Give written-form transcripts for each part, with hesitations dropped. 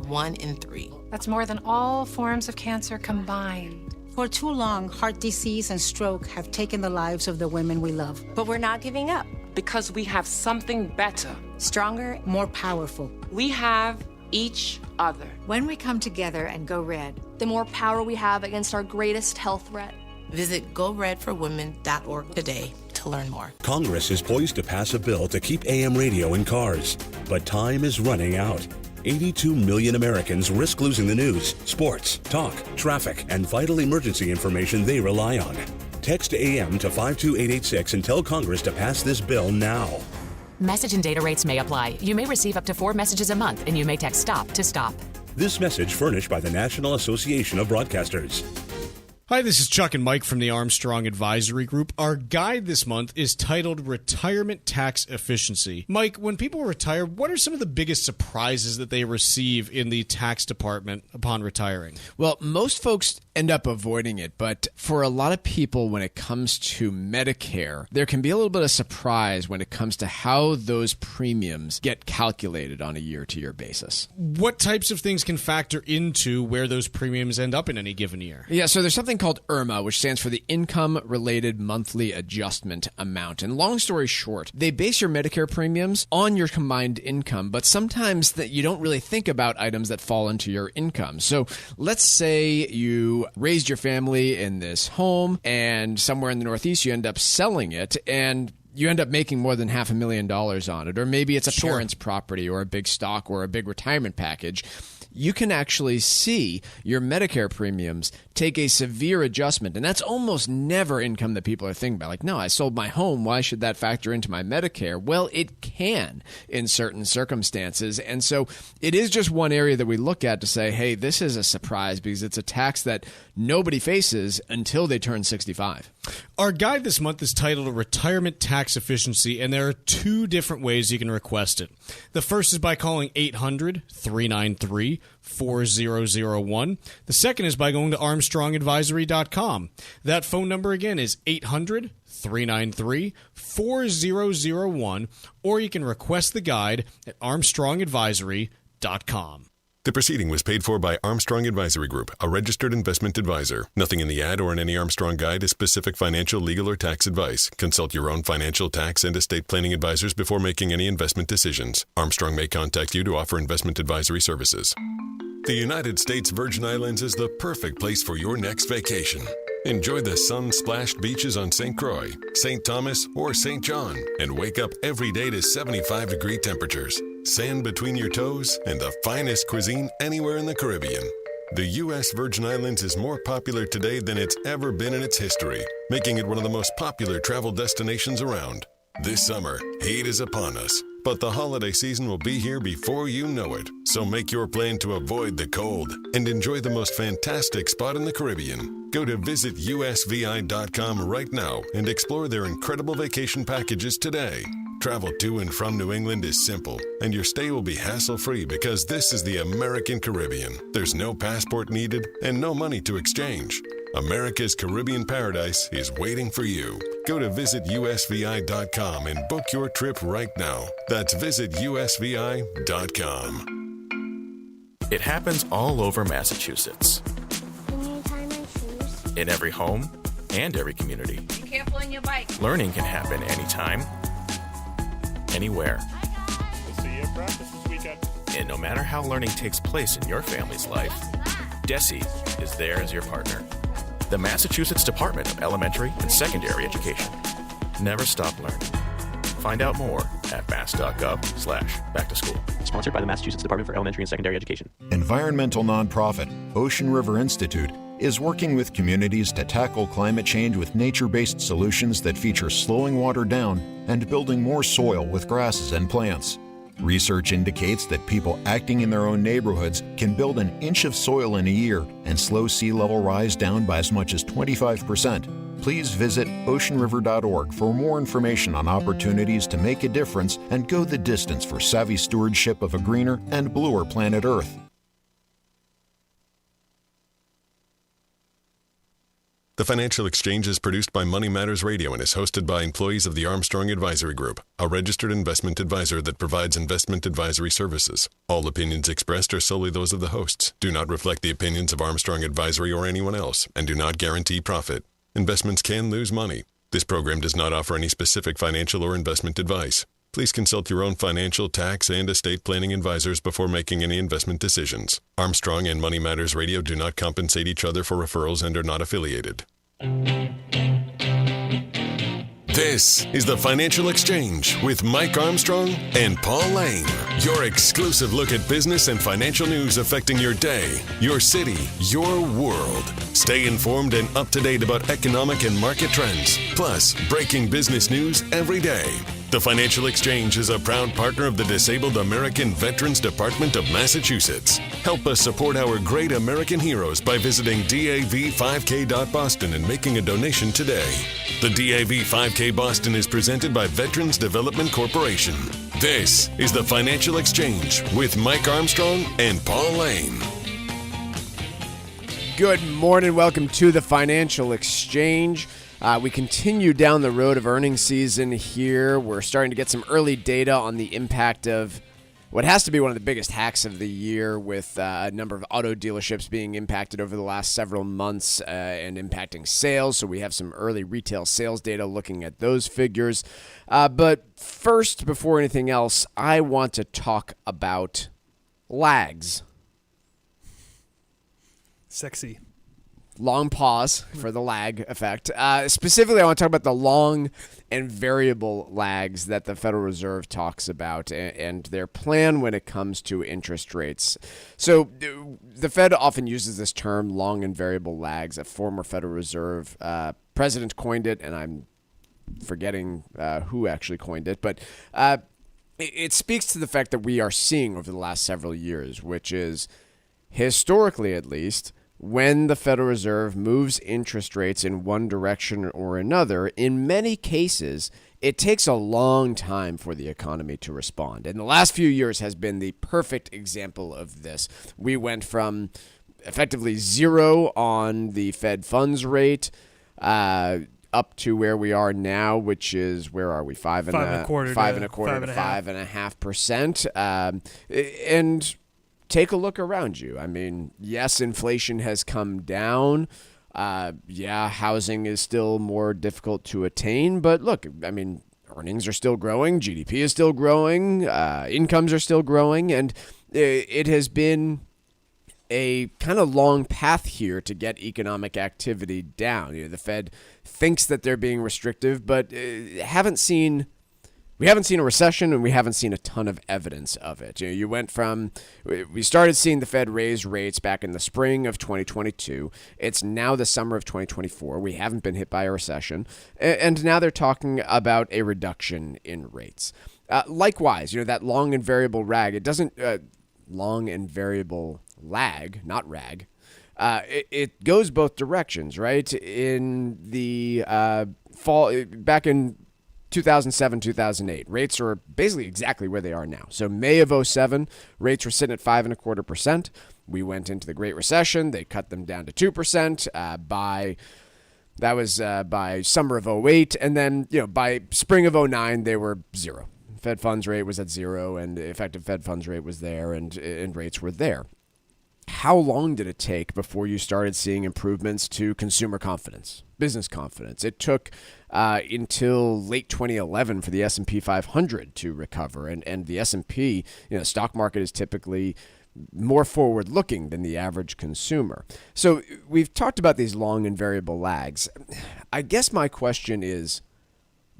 1 in 3. That's more than all forms of cancer combined. For too long, heart disease and stroke have taken the lives of the women we love. But we're not giving up. Because we have something better. Stronger. More powerful. We have each other. When we come together and go red, the more power we have against our greatest health threat. Visit GoRedForWomen.org today to learn more. Congress is poised to pass a bill to keep AM radio in cars, but time is running out. 82 million Americans risk losing the news, sports, talk, traffic, and vital emergency information they rely on. Text AM to 52886 and tell Congress to pass this bill now. Message and data rates may apply. You may receive up to 4 messages a month, and you may text STOP to stop. This message furnished by the National Association of Broadcasters. Hi, this is Chuck and Mike from the Armstrong Advisory Group. Our guide this month is titled Retirement Tax Efficiency. Mike, when people retire, what are some of the biggest surprises that they receive in the tax department upon retiring? Well, most folks end up avoiding it, but for a lot of people, when it comes to Medicare, there can be a little bit of surprise when it comes to how those premiums get calculated on a year-to-year basis. What types of things can factor into where those premiums end up in any given year? Yeah, so there's something called IRMA, which stands for the Income-Related Monthly Adjustment Amount. And long story short, they base your Medicare premiums on your combined income, but sometimes that you don't really think about items that fall into your income. So let's say you raised your family in this home, and somewhere in the Northeast you end up selling it, and you end up making more than $500,000 on it. Or maybe it's a parent's property or a big stock or a big retirement package. You can actually see your Medicare premiums take a severe adjustment. And that's almost never income that people are thinking about. Like, no, I sold my home. Why should that factor into my Medicare? Well, it can in certain circumstances. And so it is just one area that we look at to say, hey, this is a surprise because it's a tax that nobody faces until they turn 65. Our guide this month is titled Retirement Tax Efficiency, and there are 2 different ways you can request it. The first is by calling 800-393-4001. The second is by going to ArmstrongAdvisory.com. That phone number again is 800-393-4001, or you can request the guide at ArmstrongAdvisory.com. The proceeding was paid for by Armstrong Advisory Group, a registered investment advisor. Nothing in the ad or in any Armstrong guide is specific financial, legal, or tax advice. Consult your own financial, tax, and estate planning advisors before making any investment decisions. Armstrong may contact you to offer investment advisory services. The United States Virgin Islands is the perfect place for your next vacation. Enjoy the sun-splashed beaches on St. Croix, St. Thomas, or St. John, and wake up every day to 75-degree temperatures, sand between your toes, and the finest cuisine anywhere in the Caribbean. The U.S. Virgin Islands is more popular today than it's ever been in its history, making it one of the most popular travel destinations around. This summer, heat is upon us, but the holiday season will be here before you know it. So make your plan to avoid the cold and enjoy the most fantastic spot in the Caribbean. Go to visitusvi.com right now and explore their incredible vacation packages today. Travel to and from New England is simple, and your stay will be hassle-free because this is the American Caribbean. There's no passport needed and no money to exchange. America's Caribbean paradise is waiting for you. Go to visitusvi.com and book your trip right now. That's visitusvi.com. It happens all over Massachusetts. Can you tie my shoes? In every home and every community. Be careful on your bike. Learning can happen anytime, anywhere. We'll see you at practice this weekend. And no matter how learning takes place in your family's life, DESE is there as your partner. The Massachusetts Department of Elementary and Secondary Education. Never stop learning. Find out more at mass.gov/back-to-school. Sponsored by the Massachusetts Department for Elementary and Secondary Education. Environmental nonprofit Ocean River Institute is working with communities to tackle climate change with nature-based solutions that feature slowing water down and building more soil with grasses and plants. Research indicates that people acting in their own neighborhoods can build an inch of soil in a year and slow sea level rise down by as much as 25%. Please visit oceanriver.org for more information on opportunities to make a difference and go the distance for savvy stewardship of a greener and bluer planet Earth. The Financial Exchange is produced by Money Matters Radio and is hosted by employees of the Armstrong Advisory Group, a registered investment advisor that provides investment advisory services. All opinions expressed are solely those of the hosts, do not reflect the opinions of Armstrong Advisory or anyone else, and do not guarantee profit. Investments can lose money. This program does not offer any specific financial or investment advice. Please consult your own financial, tax, and estate planning advisors before making any investment decisions. Armstrong and Money Matters Radio do not compensate each other for referrals and are not affiliated. This is the Financial Exchange with Mike Armstrong and Paul Lane. Your exclusive look at business and financial news affecting your day, your city, your world. Stay informed and up to date about economic and market trends, plus breaking business news every day. The Financial Exchange is a proud partner of the Disabled American Veterans Department of Massachusetts. Help us support our great American heroes by visiting DAV5K.Boston and making a donation today. The DAV 5K Boston is presented by Veterans Development Corporation. This is the Financial Exchange with Mike Armstrong and Paul Lane. Good morning. Welcome to the Financial Exchange. We continue down the road of earnings season here. We're starting to get some early data on the impact of what has to be one of the biggest hacks of the year, with a number of auto dealerships being impacted over the last several months and impacting sales. So we have some early retail sales data looking at those figures. But first, before anything else, I want to talk about lags. Sexy. Long pause for the lag effect. Specifically, I want to talk about the long and variable lags that the Federal Reserve talks about and their plan when it comes to interest rates. So the Fed often uses this term, long and variable lags. A former Federal Reserve president coined it, and I'm forgetting who actually coined it. But it speaks to the fact that we are seeing over the last several years, which is, historically at least, when the Federal Reserve moves interest rates in one direction or another, in many cases, it takes a long time for the economy to respond. And the last few years has been the perfect example of this. We went from effectively zero on the Fed funds rate up to where we are now, which is, where are we? 5.25%. And take a look around you. I mean, yes, inflation has come down. Housing is still more difficult to attain. But look, I mean, earnings are still growing. GDP is still growing. Incomes are still growing. And it has been a kind of long path here to get economic activity down. The Fed thinks that they're being restrictive, but we haven't seen a recession, and we haven't seen a ton of evidence of it. We started seeing the Fed raise rates back in the spring of 2022. It's now the summer of 2024. We haven't been hit by a recession. And now they're talking about a reduction in rates. Likewise, that long and variable long and variable lag, not rag. It goes both directions, right? In the fall, back in 2007, 2008, rates are basically exactly where they are now. So May of 2007, rates were sitting at 5.25%. We went into the Great Recession. They cut them down to 2% by summer of 2008. And then, by spring of 2009, they were zero. Fed funds rate was at zero, and the effective Fed funds rate was there, and rates were there. How long did it take before you started seeing improvements to consumer confidence, business confidence? It took until late 2011 for the S&P 500 to recover. And the S&P, stock market is typically more forward-looking than the average consumer. So we've talked about these long and variable lags. I guess my question is,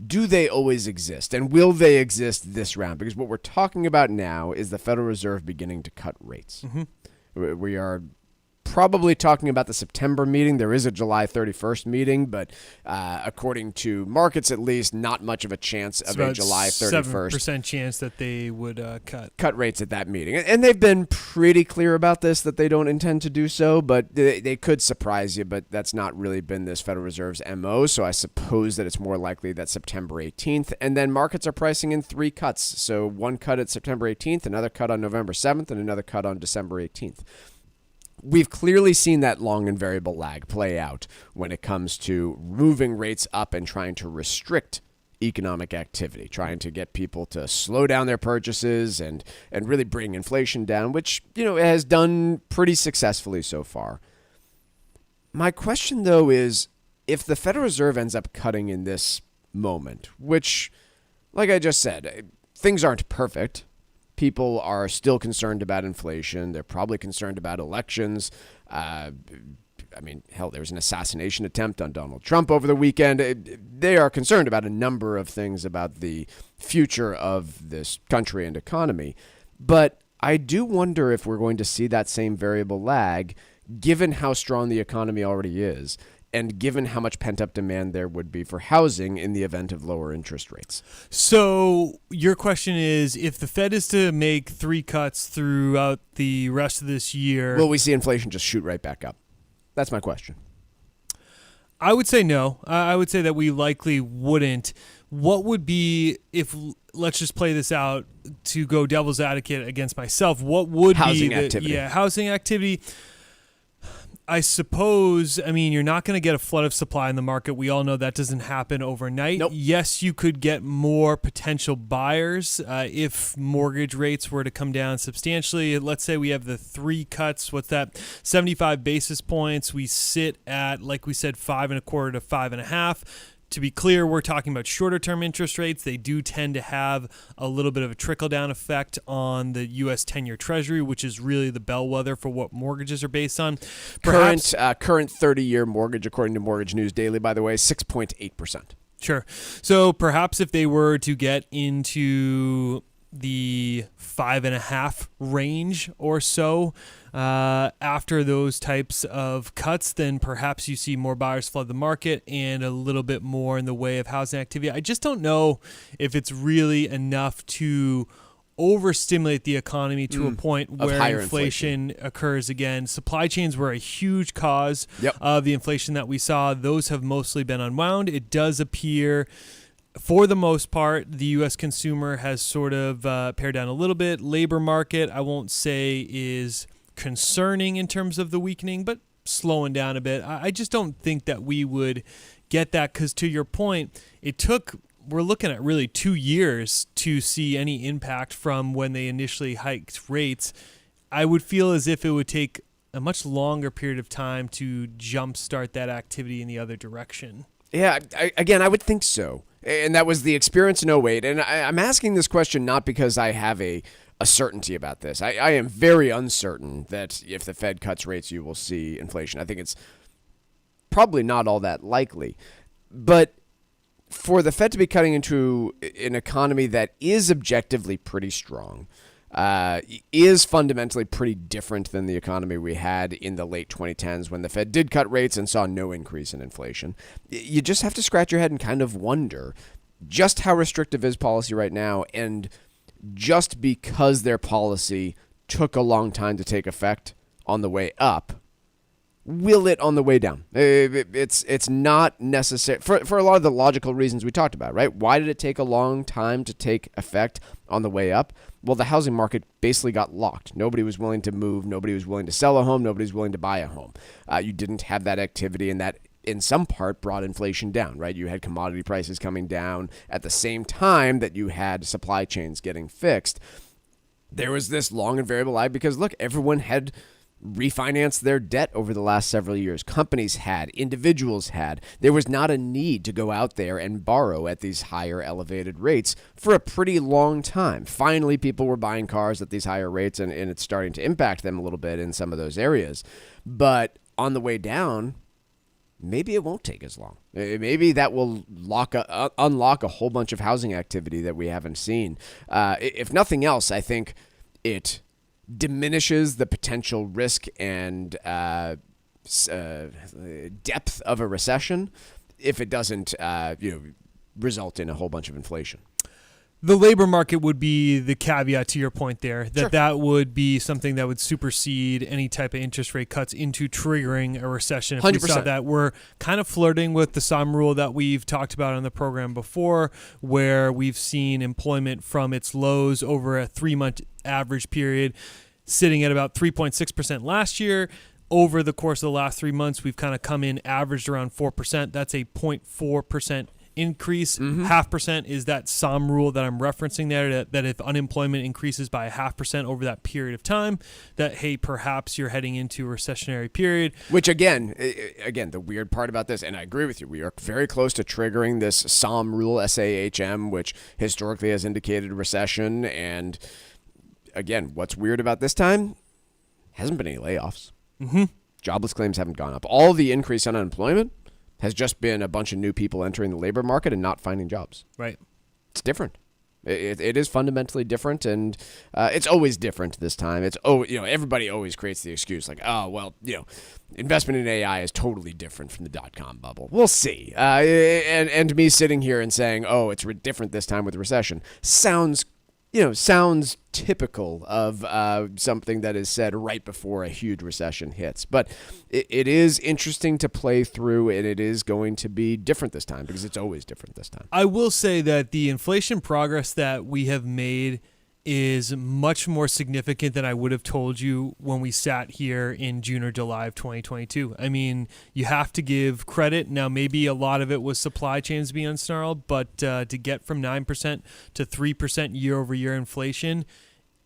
do they always exist? And will they exist this round? Because what we're talking about now is the Federal Reserve beginning to cut rates. Mm-hmm. We are probably talking about the September meeting. There is a July 31st meeting, but according to markets at least, not much of a chance of a July 31st. 7% chance that they would cut rates at that meeting. And they've been pretty clear about this, that they don't intend to do so, but they could surprise you, but that's not really been this Federal Reserve's MO, so I suppose that it's more likely that September 18th. And then markets are pricing in 3 cuts. So one cut at September 18th, another cut on November 7th, and another cut on December 18th. we've clearly seen that long and variable lag play out when it comes to moving rates up and trying to restrict economic activity, trying to get people to slow down their purchases and really bring inflation down, which, it has done pretty successfully so far. My question, though, is if the Federal Reserve ends up cutting in this moment, which, like I just said, things aren't perfect. People are still concerned about inflation. They're probably concerned about elections. Hell, there was an assassination attempt on Donald Trump over the weekend. They are concerned about a number of things about the future of this country and economy. But I do wonder if we're going to see that same variable lag, given how strong the economy already is, and given how much pent-up demand there would be for housing in the event of lower interest rates. So your question is, if the Fed is to make 3 cuts throughout the rest of this year, will we see inflation just shoot right back up? That's my question. I would say no. I would say that we likely wouldn't. What would be, if, let's just play this out to go devil's advocate against myself, what would housing be activity? Yeah, housing activity. I suppose, you're not going to get a flood of supply in the market. We all know that doesn't happen overnight. Nope. Yes, you could get more potential buyers if mortgage rates were to come down substantially. Let's say we have the 3 cuts. What's that? 75 basis points. We sit at, like we said, 5.25 to 5.5. To be clear, we're talking about shorter-term interest rates. They do tend to have a little bit of a trickle-down effect on the U.S. 10-year Treasury, which is really the bellwether for what mortgages are based on. Current 30-year mortgage, according to Mortgage News Daily, by the way, 6.8%. Sure. So perhaps if they were to get into the 5.5 range or so after those types of cuts, then perhaps you see more buyers flood the market and a little bit more in the way of housing activity. I just don't know if it's really enough to overstimulate the economy to a point where inflation occurs again. Supply chains were a huge cause of the inflation that we saw. Those have mostly been unwound. It does appear, for the most part, the U.S. consumer has sort of pared down a little bit. Labor market, I won't say is concerning in terms of the weakening, but slowing down a bit. I just don't think that we would get that because, to your point, we're looking at really 2 years to see any impact from when they initially hiked rates. I would feel as if it would take a much longer period of time to jumpstart that activity in the other direction. Yeah, I would think so. And that was the experience in 2008. And I'm asking this question not because I have a certainty about this. I am very uncertain that if the Fed cuts rates, you will see inflation. I think it's probably not all that likely. But for the Fed to be cutting into an economy that is objectively pretty strong, is fundamentally pretty different than the economy we had in the late 2010s when the Fed did cut rates and saw no increase in inflation. You just have to scratch your head and kind of wonder just how restrictive is policy right now, and just because their policy took a long time to take effect on the way up, will it on the way down? It's not necessary for a lot of the logical reasons we talked about, right? Why did it take a long time to take effect on the way up? Well, the housing market basically got locked. Nobody was willing to move. Nobody was willing to sell a home. Nobody was willing to buy a home. You didn't have that activity, and that in some part brought inflation down, right? You had commodity prices coming down at the same time that you had supply chains getting fixed. There was this long and variable lag because, look, everyone had refinanced their debt over the last several years. Companies had, individuals had. There was not a need to go out there and borrow at these higher elevated rates for a pretty long time. Finally, people were buying cars at these higher rates, and it's starting to impact them a little bit in some of those areas. But on the way down, maybe it won't take as long. Maybe that will unlock a whole bunch of housing activity that we haven't seen. If nothing else, I think it diminishes the potential risk and depth of a recession if it doesn't result in a whole bunch of inflation. The labor market would be the caveat to your point there, that would be something that would supersede any type of interest rate cuts into triggering a recession. If 100%. we saw that, we're kind of flirting with the SOM rule that we've talked about on the program before, where we've seen employment from its lows over a 3-month average period sitting at about 3.6% last year. over the course of the last 3 months, we've kind of come in averaged around 4%. That's a 0.4% increase. 0.5% is that SOM rule that I'm referencing there, that if unemployment increases by 0.5% over that period of time, that, hey, perhaps you're heading into a recessionary period. Which, again, the weird part about this, and I agree with you, we are very close to triggering this SOM rule, SAHM, which historically has indicated recession. And, again, what's weird about this time? Hasn't been any layoffs. Jobless claims haven't gone up. All the increase in unemployment has just been a bunch of new people entering the labor market and not finding jobs. Right. It's different. It is fundamentally different, and it's always different this time. Everybody always creates the excuse like, investment in AI is totally different from the dot-com bubble. We'll see. And me sitting here and saying, it's different this time with the recession sounds typical of something that is said right before a huge recession hits. But it is interesting to play through, and it is going to be different this time because it's always different this time. I will say that the inflation progress that we have made is much more significant than I would have told you when we sat here in June or July of 2022. I mean, you have to give credit. Now, maybe a lot of it was supply chains being unsnarled, but to get from 9% to 3% year over year inflation,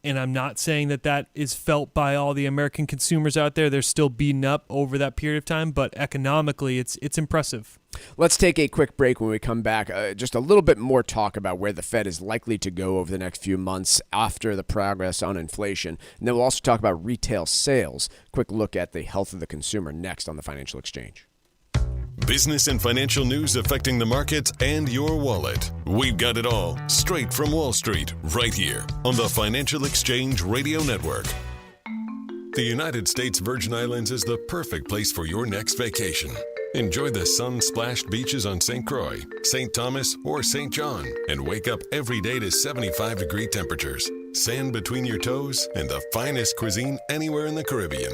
and I'm not saying that is felt by all the American consumers out there. They're still beaten up over that period of time, but economically, it's impressive. Let's take a quick break. When we come back, just a little bit more talk about where the Fed is likely to go over the next few months after the progress on inflation. And then we'll also talk about retail sales. Quick look at the health of the consumer next on the Financial Exchange. Business and financial news affecting the markets and your wallet. We've got it all straight from Wall Street right here on the Financial Exchange Radio Network. The United States Virgin Islands is the perfect place for your next vacation. Enjoy the sun-splashed beaches on St. Croix, St. Thomas, or St. John, and wake up every day to 75-degree temperatures, sand between your toes, and the finest cuisine anywhere in the Caribbean.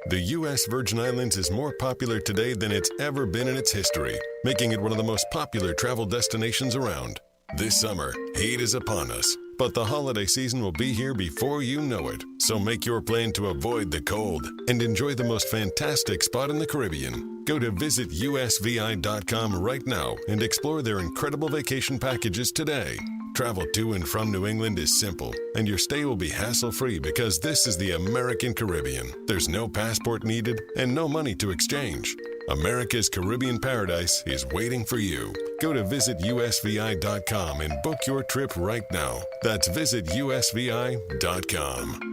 The U.S. Virgin Islands is more popular today than it's ever been in its history, making it one of the most popular travel destinations around. This summer, heat is upon us, but the holiday season will be here before you know it. So make your plan to avoid the cold and enjoy the most fantastic spot in the Caribbean. Go to visitusvi.com right now and explore their incredible vacation packages today. Travel to and from New England is simple, and your stay will be hassle-free because this is the American Caribbean. There's no passport needed and no money to exchange. America's Caribbean paradise is waiting for you. Go to visitusvi.com and book your trip right now. That's visitusvi.com.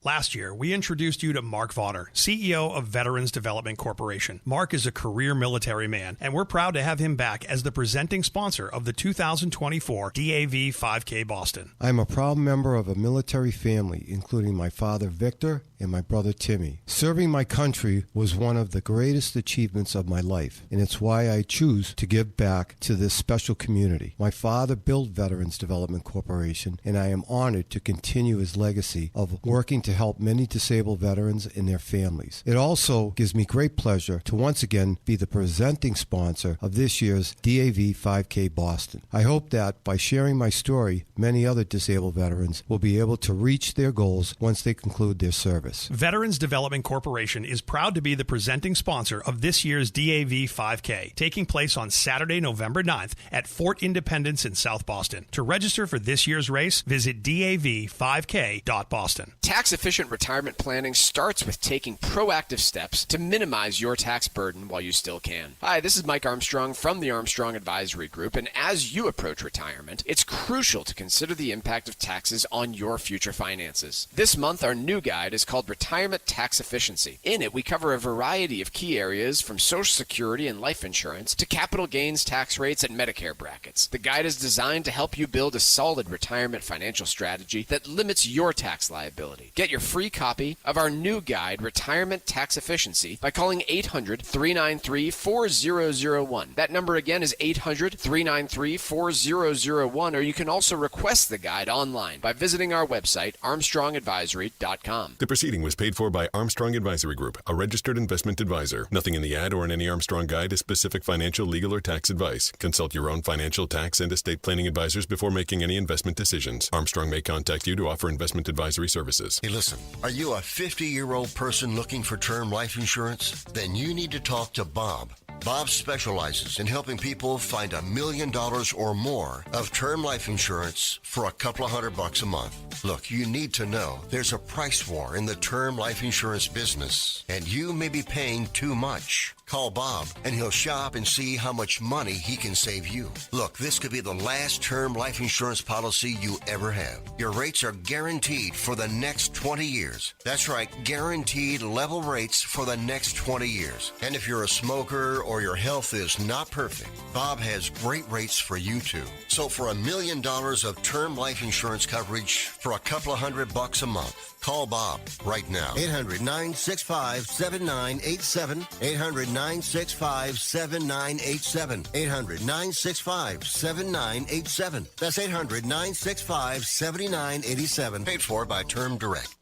Last year, we introduced you to Mark Vaughter, CEO of Veterans Development Corporation. Mark is a career military man, and we're proud to have him back as the presenting sponsor of the 2024 DAV 5K Boston. I'm a proud member of a military family, including my father, Victor, and my brother, Timmy. Serving my country was one of the greatest achievements of my life, and it's why I choose to give back to this special community. My father built Veterans Development Corporation, and I am honored to continue his legacy of working to help many disabled veterans and their families. It also gives me great pleasure to once again be the presenting sponsor of this year's DAV 5K Boston. I hope that by sharing my story, many other disabled veterans will be able to reach their goals once they conclude their service. Veterans Development Corporation is proud to be the presenting sponsor of this year's DAV 5K, taking place on Saturday, November 9th at Fort Independence in South Boston. To register for this year's race, visit dav5k.boston. Tax-efficient retirement planning starts with taking proactive steps to minimize your tax burden while you still can. Hi, this is Mike Armstrong from the Armstrong Advisory Group, and as you approach retirement, it's crucial to consider the impact of taxes on your future finances. This month, our new guide is called Retirement Tax Efficiency. In it, we cover a variety of key areas from Social Security and life insurance to capital gains tax rates and Medicare brackets. The guide is designed to help you build a solid retirement financial strategy that limits your tax liability. Get your free copy of our new guide, Retirement Tax Efficiency, by calling 800-393-4001. That number again is 800-393-4001, or you can also request the guide online by visiting our website, armstrongadvisory.com. The proceeding was paid for by Armstrong Advisory Group, a registered investment advisor. Nothing in the ad or in any Armstrong guide is specific financial, legal, or tax advice. Consult your own financial, tax, and estate planning advisors before making any investment decisions. Armstrong may contact you to offer investment advisory services. Hey, look. Listen, are you a 50-year-old person looking for term life insurance? Then you need to talk to Bob. Bob specializes in helping people find $1 million or more of term life insurance for a couple of $100 a month. Look, you need to know there's a price war in the term life insurance business, and you may be paying too much. Call Bob, and he'll shop and see how much money he can save you. Look, this could be the last term life insurance policy you ever have. Your rates are guaranteed for the next 20 years. That's right, guaranteed level rates for the next 20 years. And if you're a smoker or your health is not perfect, Bob has great rates for you too. So for $1 million of term life insurance coverage for a couple of $100 a month, call Bob right now. 800-965-7987. 800-965-7987. 800-965-7987. That's 800-965-7987. Paid for by Term Direct.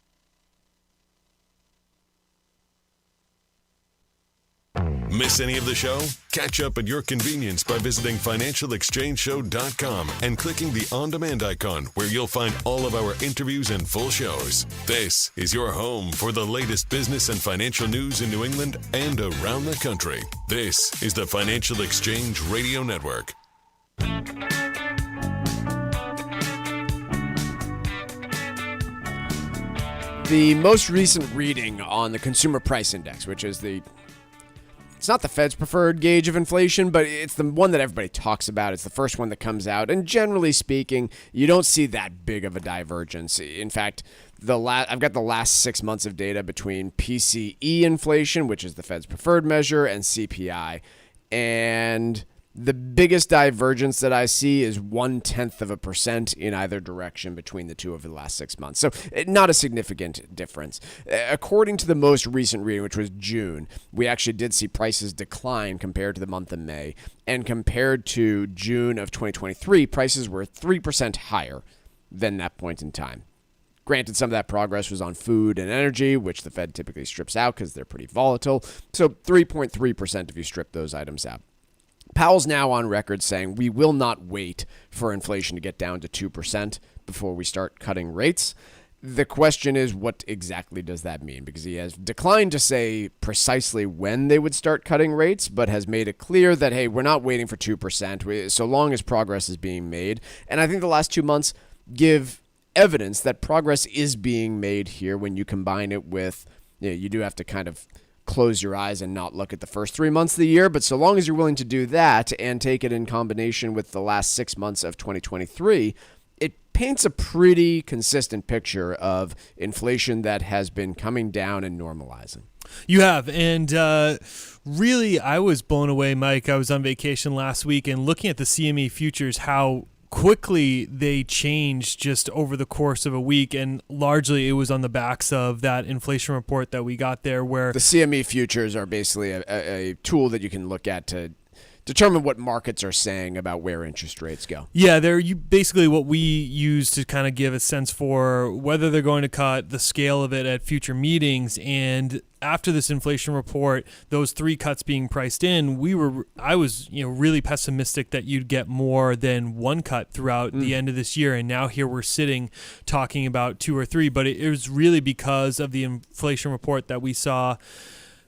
Miss any of the show? Catch up at your convenience by visiting financialexchangeshow.com and clicking the on-demand icon where you'll find all of our interviews and full shows. This is your home for the latest business and financial news in New England and around the country. This is the Financial Exchange Radio Network. The most recent reading on the Consumer Price Index, which is it's not the Fed's preferred gauge of inflation, but it's the one that everybody talks about. It's the first one that comes out. And generally speaking, you don't see that big of a divergence. In fact, I've got the last 6 months of data between PCE inflation, which is the Fed's preferred measure, and CPI. And the biggest divergence that I see is 0.1% in either direction between the two over the last 6 months. So not a significant difference. According to the most recent reading, which was June, we actually did see prices decline compared to the month of May. And compared to June of 2023, prices were 3% higher than that point in time. Granted, some of that progress was on food and energy, which the Fed typically strips out because they're pretty volatile. So 3.3% if you strip those items out. Powell's now on record saying we will not wait for inflation to get down to 2% before we start cutting rates. The question is, what exactly does that mean? Because he has declined to say precisely when they would start cutting rates, but has made it clear that, hey, we're not waiting for 2% so long as progress is being made. And I think the last 2 months give evidence that progress is being made here when you combine it with, you do have to kind of close your eyes and not look at the first 3 months of the year. But so long as you're willing to do that and take it in combination with the last 6 months of 2023, it paints a pretty consistent picture of inflation that has been coming down and normalizing. You have. And really, I was blown away, Mike. I was on vacation last week and looking at the CME futures, how quickly they changed just over the course of a week, and largely it was on the backs of that inflation report that we got there, where the CME futures are basically a tool that you can look at to determine what markets are saying about where interest rates go. Yeah, they're basically what we use to kind of give a sense for whether they're going to cut, the scale of it at future meetings. And after this inflation report, those 3 cuts being priced in, I was really pessimistic that you'd get more than 1 cut throughout the end of this year. And now here we're sitting talking about 2 or 3, but it was really because of the inflation report that we saw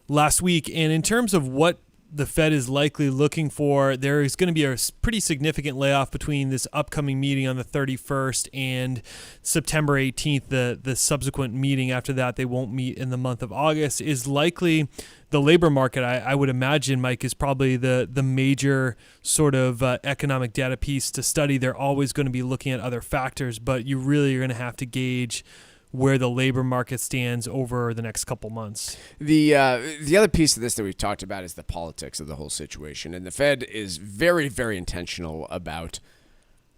last week. And in terms of what the Fed is likely looking for, there is going to be a pretty significant layoff between this upcoming meeting on the 31st and September 18th. The subsequent meeting after that, they won't meet in the month of August, is likely the labor market. I would imagine, Mike, is probably the major sort of economic data piece to study. They're always going to be looking at other factors, but you really are going to have to gauge where the labor market stands over the next couple months. The other piece of this that we've talked about is the politics of the whole situation. And the Fed is very, very intentional about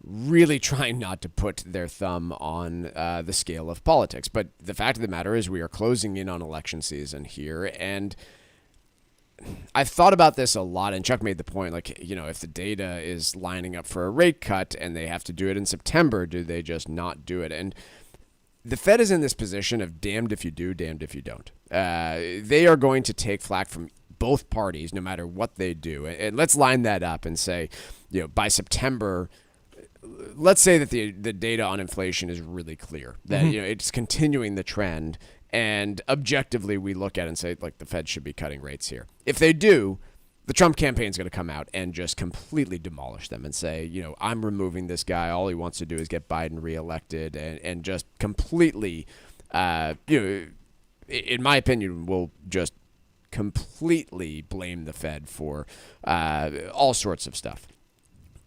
really trying not to put their thumb on the scale of politics. But the fact of the matter is we are closing in on election season here. And I've thought about this a lot, and Chuck made the point, if the data is lining up for a rate cut and they have to do it in September, do they just not do it? And the Fed is in this position of damned if you do, damned if you don't. They are going to take flack from both parties no matter what they do. And let's line that up and say, by September, let's say that the data on inflation is really clear, that it's continuing the trend, and objectively we look at it and say, like, the Fed should be cutting rates here. If they do, the Trump campaign is going to come out and just completely demolish them and say, I'm removing this guy. All he wants to do is get Biden reelected, and just completely, in my opinion, will just completely blame the Fed for all sorts of stuff.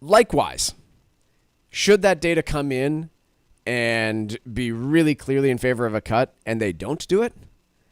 Likewise, should that data come in and be really clearly in favor of a cut and they don't do it,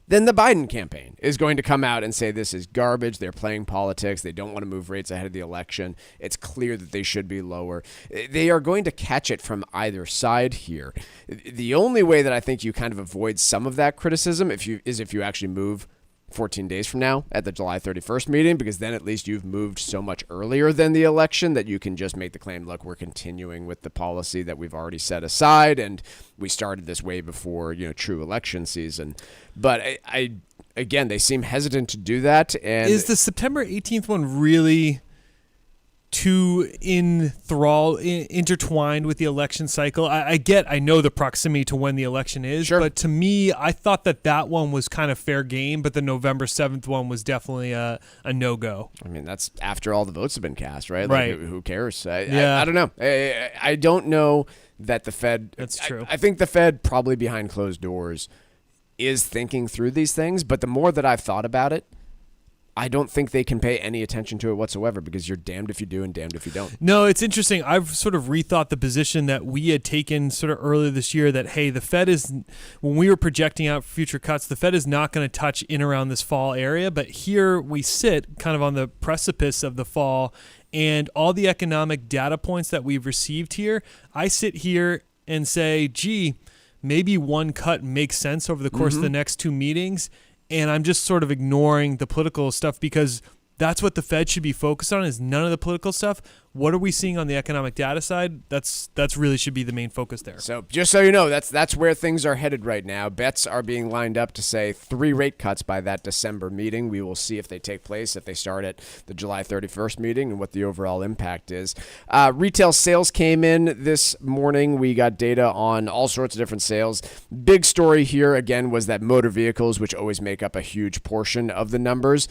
then the Biden campaign is going to come out and say this is garbage. They're playing politics. They don't want to move rates ahead of the election. It's clear that they should be lower. They are going to catch it from either side here. The only way that I think you kind of avoid some of that criticism if you actually move 14 days from now at the July 31st meeting, because then at least you've moved so much earlier than the election that you can just make the claim, look, we're continuing with the policy that we've already set aside, and we started this way before, true election season. But I again, they seem hesitant to do that. And is the September 18th one really too intertwined with the election cycle? I know the proximity to when the election is, but to me, I thought that one was kind of fair game, but the November 7th one was definitely a no-go. I mean, that's after all the votes have been cast, right? Right. Who cares? I don't know. I don't know that the Fed... That's true. I think the Fed, probably behind closed doors, is thinking through these things, but the more that I've thought about it, I don't think they can pay any attention to it whatsoever, because you're damned if you do and damned if you don't. No, it's interesting. I've sort of rethought the position that we had taken sort of earlier this year that, hey, the Fed is, when we were projecting out future cuts, the Fed is not going to touch in around this fall area. But here we sit kind of on the precipice of the fall, and all the economic data points that we've received here, I sit here and say, gee, maybe one cut makes sense over the course of the next two meetings. And I'm just sort of ignoring the political stuff, because that's what the Fed should be focused on, is none of the political stuff. What are we seeing on the economic data side? That's really should be the main focus there. So just so you know, that's where things are headed right now. Bets are being lined up to say 3 rate cuts by that December meeting. We will see if they take place, if they start at the July 31st meeting, and what the overall impact is. Retail sales came in this morning. We got data on all sorts of different sales. Big story here, again, was that motor vehicles, which always make up a huge portion of the numbers,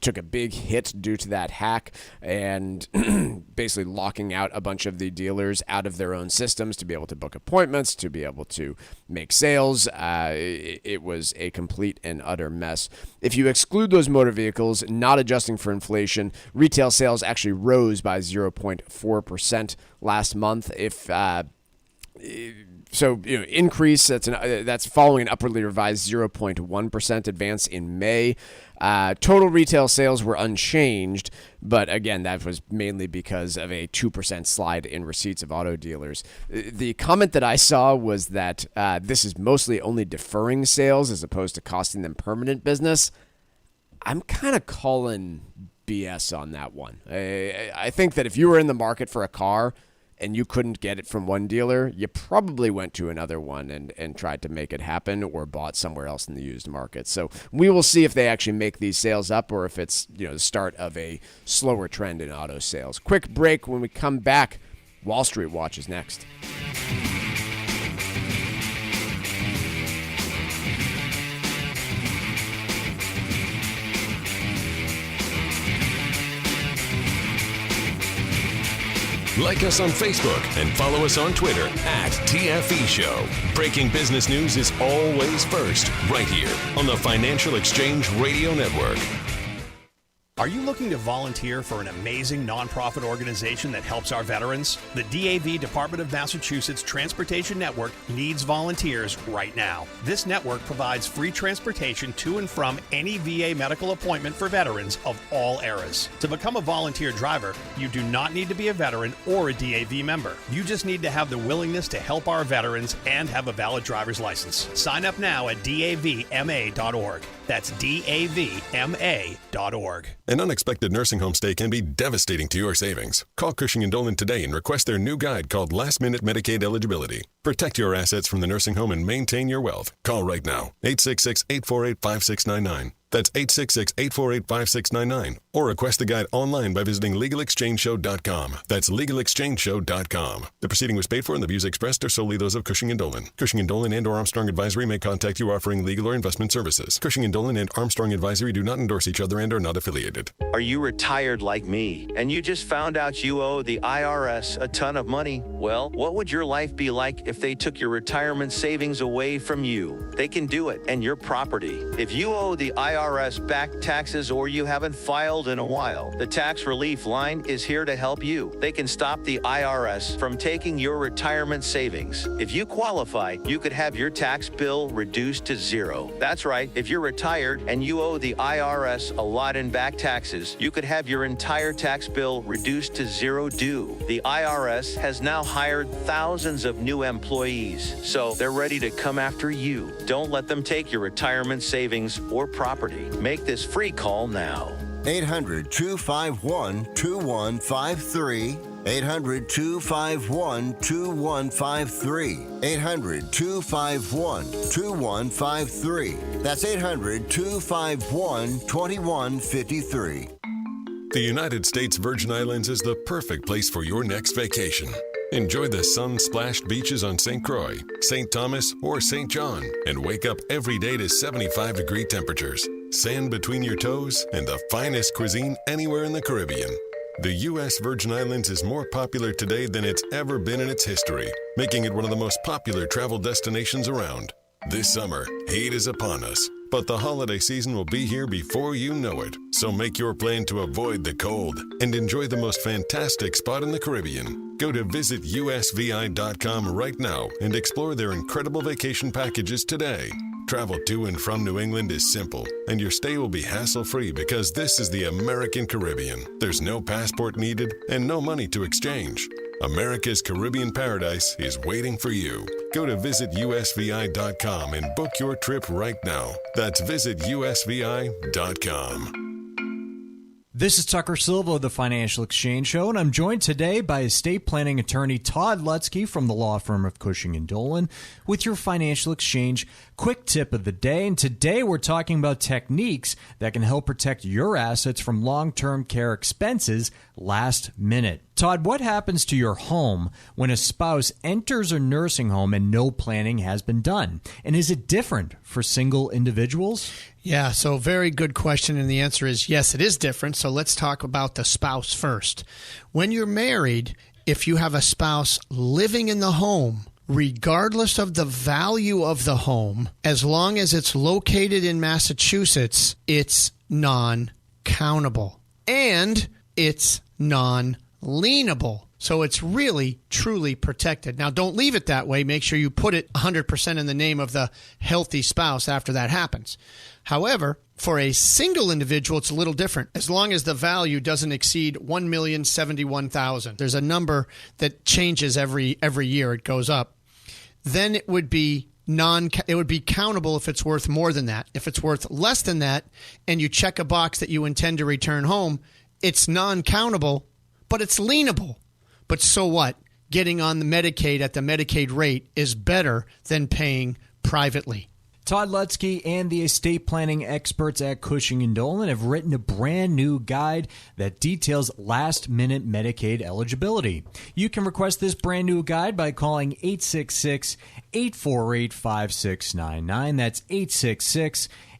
took a big hit due to that hack, and basically locking out a bunch of the dealers out of their own systems to be able to book appointments, to be able to make sales. It was a complete and utter mess. If you exclude those motor vehicles, not adjusting for inflation, retail sales actually rose by 0.4% last month. Increase, that's following an upwardly revised 0.1% advance in May. Total retail sales were unchanged, but again, that was mainly because of a 2% slide in receipts of auto dealers. The comment that I saw was that this is mostly only deferring sales as opposed to costing them permanent business. I'm kind of calling BS on that one. I think that if you were in the market for a car and you couldn't get it from one dealer, you probably went to another one and tried to make it happen, or bought somewhere else in the used market. So we will see if they actually make these sales up, or if it's the start of a slower trend in auto sales. Quick break. When we come back, Wall Street Watch is next. Like us on Facebook and follow us on Twitter @TFE Show. Breaking business news is always first, right here on the Financial Exchange Radio Network. Are you looking to volunteer for an amazing nonprofit organization that helps our veterans? The DAV Department of Massachusetts Transportation Network needs volunteers right now. This network provides free transportation to and from any VA medical appointment for veterans of all eras. To become a volunteer driver, you do not need to be a veteran or a DAV member. You just need to have the willingness to help our veterans and have a valid driver's license. Sign up now at davma.org. That's davma.org. An unexpected nursing home stay can be devastating to your savings. Call Cushing & Dolan today and request their new guide called Last Minute Medicaid Eligibility. Protect your assets from the nursing home and maintain your wealth. Call right now, 866-848-5699. That's 866-848-5699. Or request the guide online by visiting LegalExchangeShow.com. That's LegalExchangeShow.com. The proceeding was paid for and the views expressed are solely those of Cushing & Dolan. Cushing & Dolan and or Armstrong Advisory may contact you offering legal or investment services. Cushing & Dolan and Armstrong Advisory do not endorse each other and are not affiliated. Are you retired like me and you just found out you owe the IRS a ton of money? Well, what would your life be like if they took your retirement savings away from you? They can do it and your property. If you owe the IRS back taxes or you haven't filed in a while, the Tax Relief Line is here to help you. They can stop the IRS from taking your retirement savings. If you qualify, you could have your tax bill reduced to zero. That's right. If you're retired and you owe the IRS a lot in back taxes, you could have your entire tax bill reduced to zero due. The IRS has now hired thousands of new employees, so they're ready to come after you. Don't let them take your retirement savings or property. Make this free call now. 800-251-2153. 800-251-2153. 800-251-2153. That's 800-251-2153. The United States Virgin Islands is the perfect place for your next vacation. Enjoy the sun-splashed beaches on St. Croix, St. Thomas, or St. John, and wake up every day to 75-degree temperatures, sand between your toes, and the finest cuisine anywhere in the Caribbean. The U.S. Virgin Islands is more popular today than it's ever been in its history, making it one of the most popular travel destinations around. This summer, heat is upon us, but the holiday season will be here before you know it. So make your plan to avoid the cold and enjoy the most fantastic spot in the Caribbean. Go to visitusvi.com right now and explore their incredible vacation packages today. Travel to and from New England is simple, and your stay will be hassle-free because this is the American Caribbean. There's no passport needed and no money to exchange. America's Caribbean paradise is waiting for you. Go to visitusvi.com and book your trip right now. That's visitusvi.com. This is Tucker Silva of the Financial Exchange Show, and I'm joined today by estate planning attorney Todd Lutzke from the law firm of Cushing & Dolan with your Financial Exchange quick tip of the day. And today we're talking about techniques that can help protect your assets from long-term care expenses last minute. Todd, what happens to your home when a spouse enters a nursing home and no planning has been done? And is it different for single individuals? Yeah, so very good question, and the answer is yes, it is different. So let's talk about the spouse first. When you're married, if you have a spouse living in the home, regardless of the value of the home, as long as it's located in Massachusetts, it's non-countable. And it's non-lienable. So it's really, truly protected. Now, don't leave it that way. Make sure you put it 100% in the name of the healthy spouse after that happens. However, for a single individual, it's a little different. As long as the value doesn't exceed $1,071,000, there's a number that changes every year. It goes up. Then it would be countable if it's worth more than that. If it's worth less than that, and you check a box that you intend to return home, it's non-countable, but it's lienable. But so what? Getting on the Medicaid at the Medicaid rate is better than paying privately. Todd Lutzke and the estate planning experts at Cushing & Dolan have written a brand new guide that details last-minute Medicaid eligibility. You can request this brand new guide by calling 866-848-5699. That's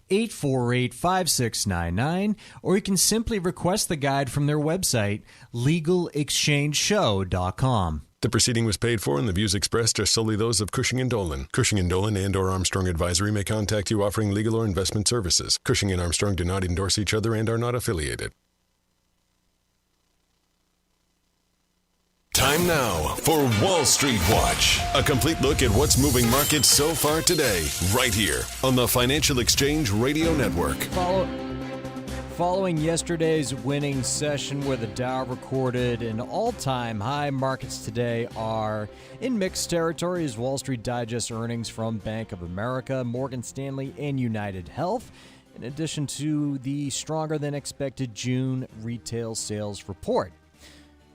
866-848-5699, or you can simply request the guide from their website, LegalExchangeShow.com. The proceeding was paid for and the views expressed are solely those of Cushing & Dolan. Cushing & Dolan and or Armstrong Advisory may contact you offering legal or investment services. Cushing and Armstrong do not endorse each other and are not affiliated. Time now for Wall Street Watch, a complete look at what's moving markets so far today, right here on the Financial Exchange Radio Network. Following yesterday's winning session where the Dow recorded an all-time high, markets today are in mixed territory as Wall Street digests earnings from Bank of America, Morgan Stanley, and United Health, in addition to the stronger-than-expected June retail sales report.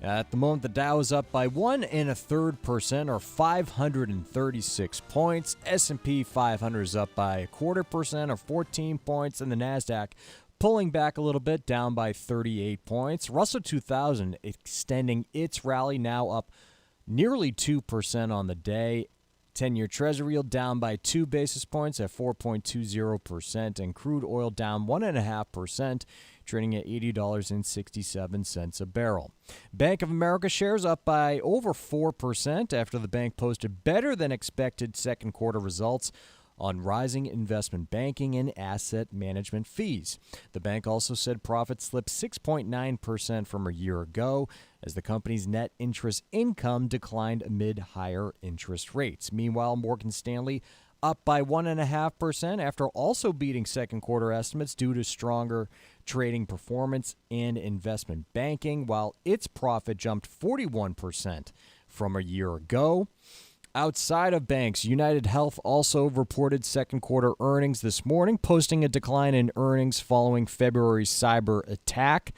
At the moment, the Dow is up by 1 1/3% or 536 points. S&P 500 is up by 1/4% or 14 points, and the Nasdaq pulling back a little bit, down by 38 points. Russell 2000 extending its rally, now up nearly 2% on the day. 10-year Treasury yield down by 2 basis points at 4.20%, and crude oil down 1.5%, trading at $80.67 a barrel. Bank of America shares up by over 4% after the bank posted better than expected second quarter results on rising investment banking and asset management fees. The bank also said profits slipped 6.9% from a year ago as the company's net interest income declined amid higher interest rates. Meanwhile, Morgan Stanley up by 1.5% after also beating second quarter estimates due to stronger trading performance and investment banking, while its profit jumped 41% from a year ago. Outside of banks, United Health also reported second quarter earnings this morning, posting a decline in earnings following February's cyber attack.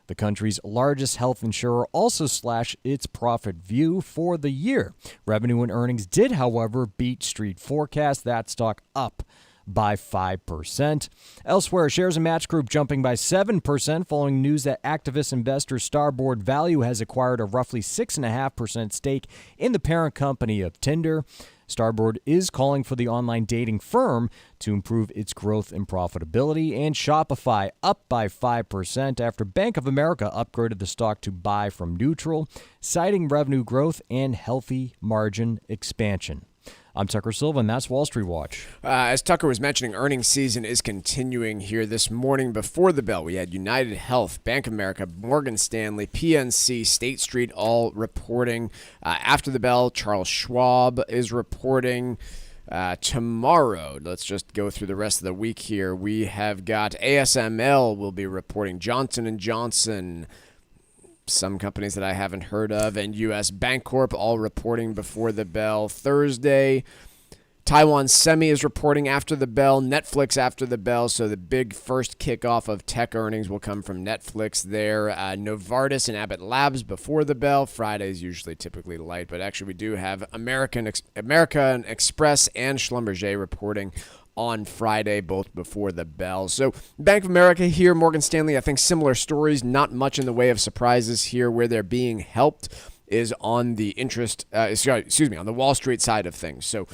The country's largest health insurer also slashed its profit view for the year. Revenue and earnings did, however, beat street forecasts. That stock up by 5%. Elsewhere, shares in Match Group jumping by 7% following news that activist investor Starboard Value has acquired a roughly 6.5% stake in the parent company of Tinder. Starboard is calling for the online dating firm to improve its growth and profitability, and Shopify up by 5% after Bank of America upgraded the stock to buy from neutral, citing revenue growth and healthy margin expansion. I'm Tucker Silva, and that's Wall Street Watch. As Tucker was mentioning, earnings season is continuing here this morning. Before the bell, we had United Health, Bank of America, Morgan Stanley, PNC, State Street all reporting. After the bell, Charles Schwab is reporting. Tomorrow, let's just go through the rest of the week here. We have got ASML will be reporting, Johnson & Johnson, some companies that I haven't heard of, and U.S. Bancorp all reporting before the bell. Thursday, Taiwan Semi is reporting after the bell, Netflix after the bell, so the big first kickoff of tech earnings will come from Netflix there. Novartis and Abbott Labs before the bell. Friday is usually typically light, but actually we do have American Express and Schlumberger reporting on Friday, both before the bell. So Bank of America here, Morgan Stanley, I think similar stories, not much in the way of surprises here. Where they're being helped is on the on the Wall Street side of things. So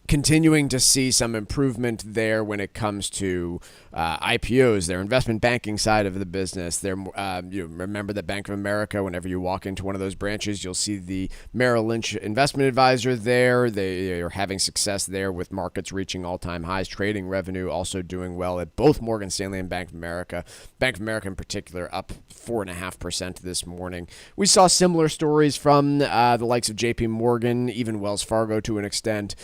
continuing to see some improvement there when it comes to IPOs, their investment banking side of the business. You remember that Bank of America, whenever you walk into one of those branches, you'll see the Merrill Lynch investment advisor there. They are having success there with markets reaching all-time highs, trading revenue also doing well at both Morgan Stanley and Bank of America. Bank of America in particular up 4.5% this morning. We saw similar stories from the likes of JP Morgan, even Wells Fargo to an extent.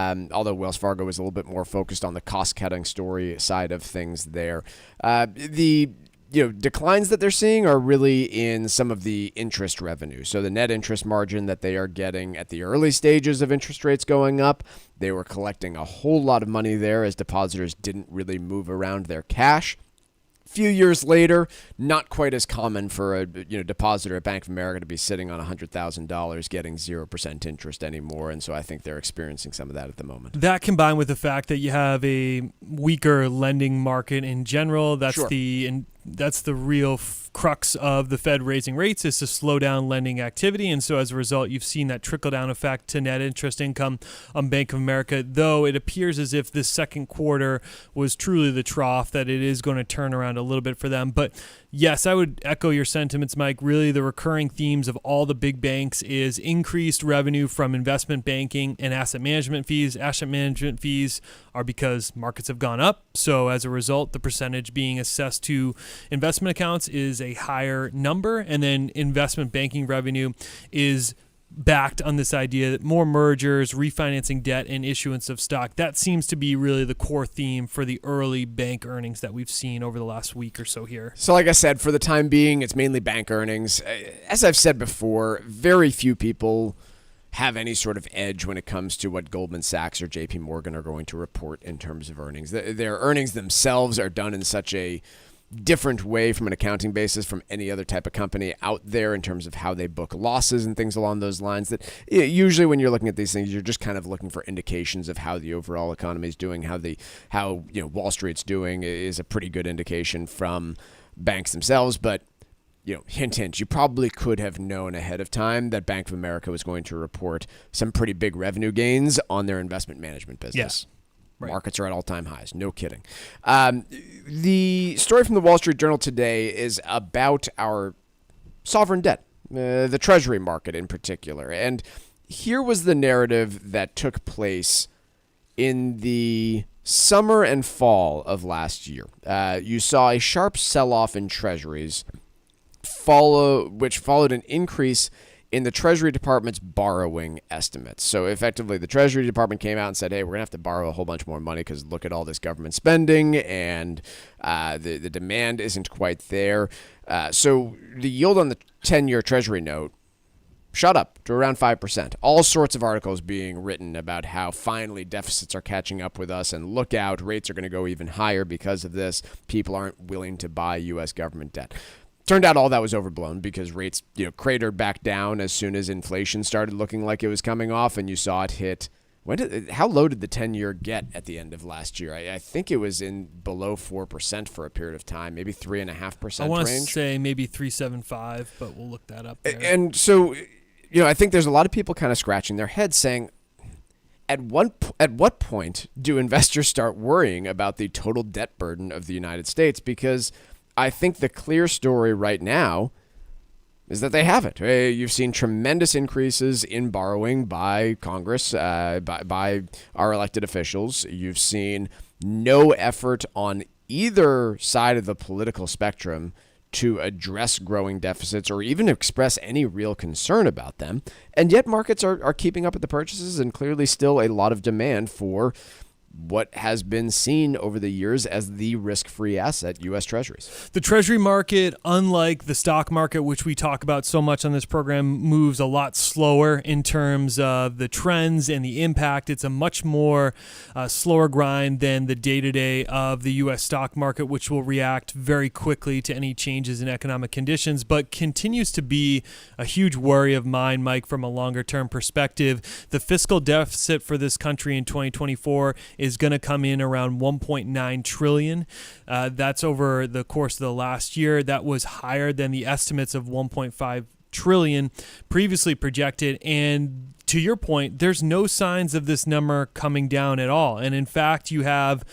Although Wells Fargo is a little bit more focused on the cost-cutting story side of things there. The declines that they're seeing are really in some of the interest revenue. So the net interest margin that they are getting at the early stages of interest rates going up, they were collecting a whole lot of money there as depositors didn't really move around their cash. Few years later, not quite as common for a depositor at Bank of America to be sitting on $100,000 getting 0% interest anymore, and so I think they're experiencing some of that at the moment. That combined with the fact that you have a weaker lending market in general, that's the real crux of the Fed raising rates, is to slow down lending activity. And so as a result, you've seen that trickle-down effect to net interest income on Bank of America, though it appears as if this second quarter was truly the trough, that it is going to turn around a little bit for them. But yes, I would echo your sentiments, Mike. Really, the recurring themes of all the big banks is increased revenue from investment banking and asset management fees. Asset management fees are because markets have gone up. So as a result, the percentage being assessed to investment accounts is a higher number. And then investment banking revenue is backed on this idea that more mergers, refinancing debt, and issuance of stock. That seems to be really the core theme for the early bank earnings that we've seen over the last week or so here. So like I said, for the time being, it's mainly bank earnings. As I've said before, very few people have any sort of edge when it comes to what Goldman Sachs or JP Morgan are going to report in terms of earnings. Their earnings themselves are done in such a different way from an accounting basis from any other type of company out there in terms of how they book losses and things along those lines. That usually when you're looking at these things, you're just kind of looking for indications of how the overall economy is doing, how Wall Street's doing is a pretty good indication from banks themselves. But hint, hint, you probably could have known ahead of time that Bank of America was going to report some pretty big revenue gains on their investment management business. Yes. Right. Markets are at all-time highs. No kidding. The story from the Wall Street Journal today is about our sovereign debt, the Treasury market in particular. And here was the narrative that took place in the summer and fall of last year. You saw a sharp sell-off in Treasuries, which followed an increase in the Treasury Department's borrowing estimates. So effectively, the Treasury Department came out and said, hey, we're going to have to borrow a whole bunch more money because look at all this government spending, and the demand isn't quite there. So the yield on the 10-year Treasury note shot up to around 5%. All sorts of articles being written about how finally deficits are catching up with us, and look out, rates are going to go even higher because of this. People aren't willing to buy U.S. government debt. Turned out all that was overblown because rates, cratered back down as soon as inflation started looking like it was coming off, and you saw it hit. How low did the 10-year get at the end of last year? I think it was in below 4% for a period of time, maybe 3.5% range. I want to say maybe 3.75, but we'll look that up there. And so, I think there's a lot of people kind of scratching their heads saying, at what point do investors start worrying about the total debt burden of the United States? Because I think the clear story right now is that they haven't. You've seen tremendous increases in borrowing by Congress, by our elected officials. You've seen no effort on either side of the political spectrum to address growing deficits or even express any real concern about them. And yet markets are keeping up with the purchases, and clearly still a lot of demand for what has been seen over the years as the risk-free asset, U.S. Treasuries. The Treasury market, unlike the stock market, which we talk about so much on this program, moves a lot slower in terms of the trends and the impact. It's a much more slower grind than the day-to-day of the U.S. stock market, which will react very quickly to any changes in economic conditions, but continues to be a huge worry of mine, Mike, from a longer-term perspective. The fiscal deficit for this country in 2024 is going to come in around $1.9 trillion. That's over the course of the last year. That was higher than the estimates of $1.5 trillion previously projected. And to your point, there's no signs of this number coming down at all. And in fact, you have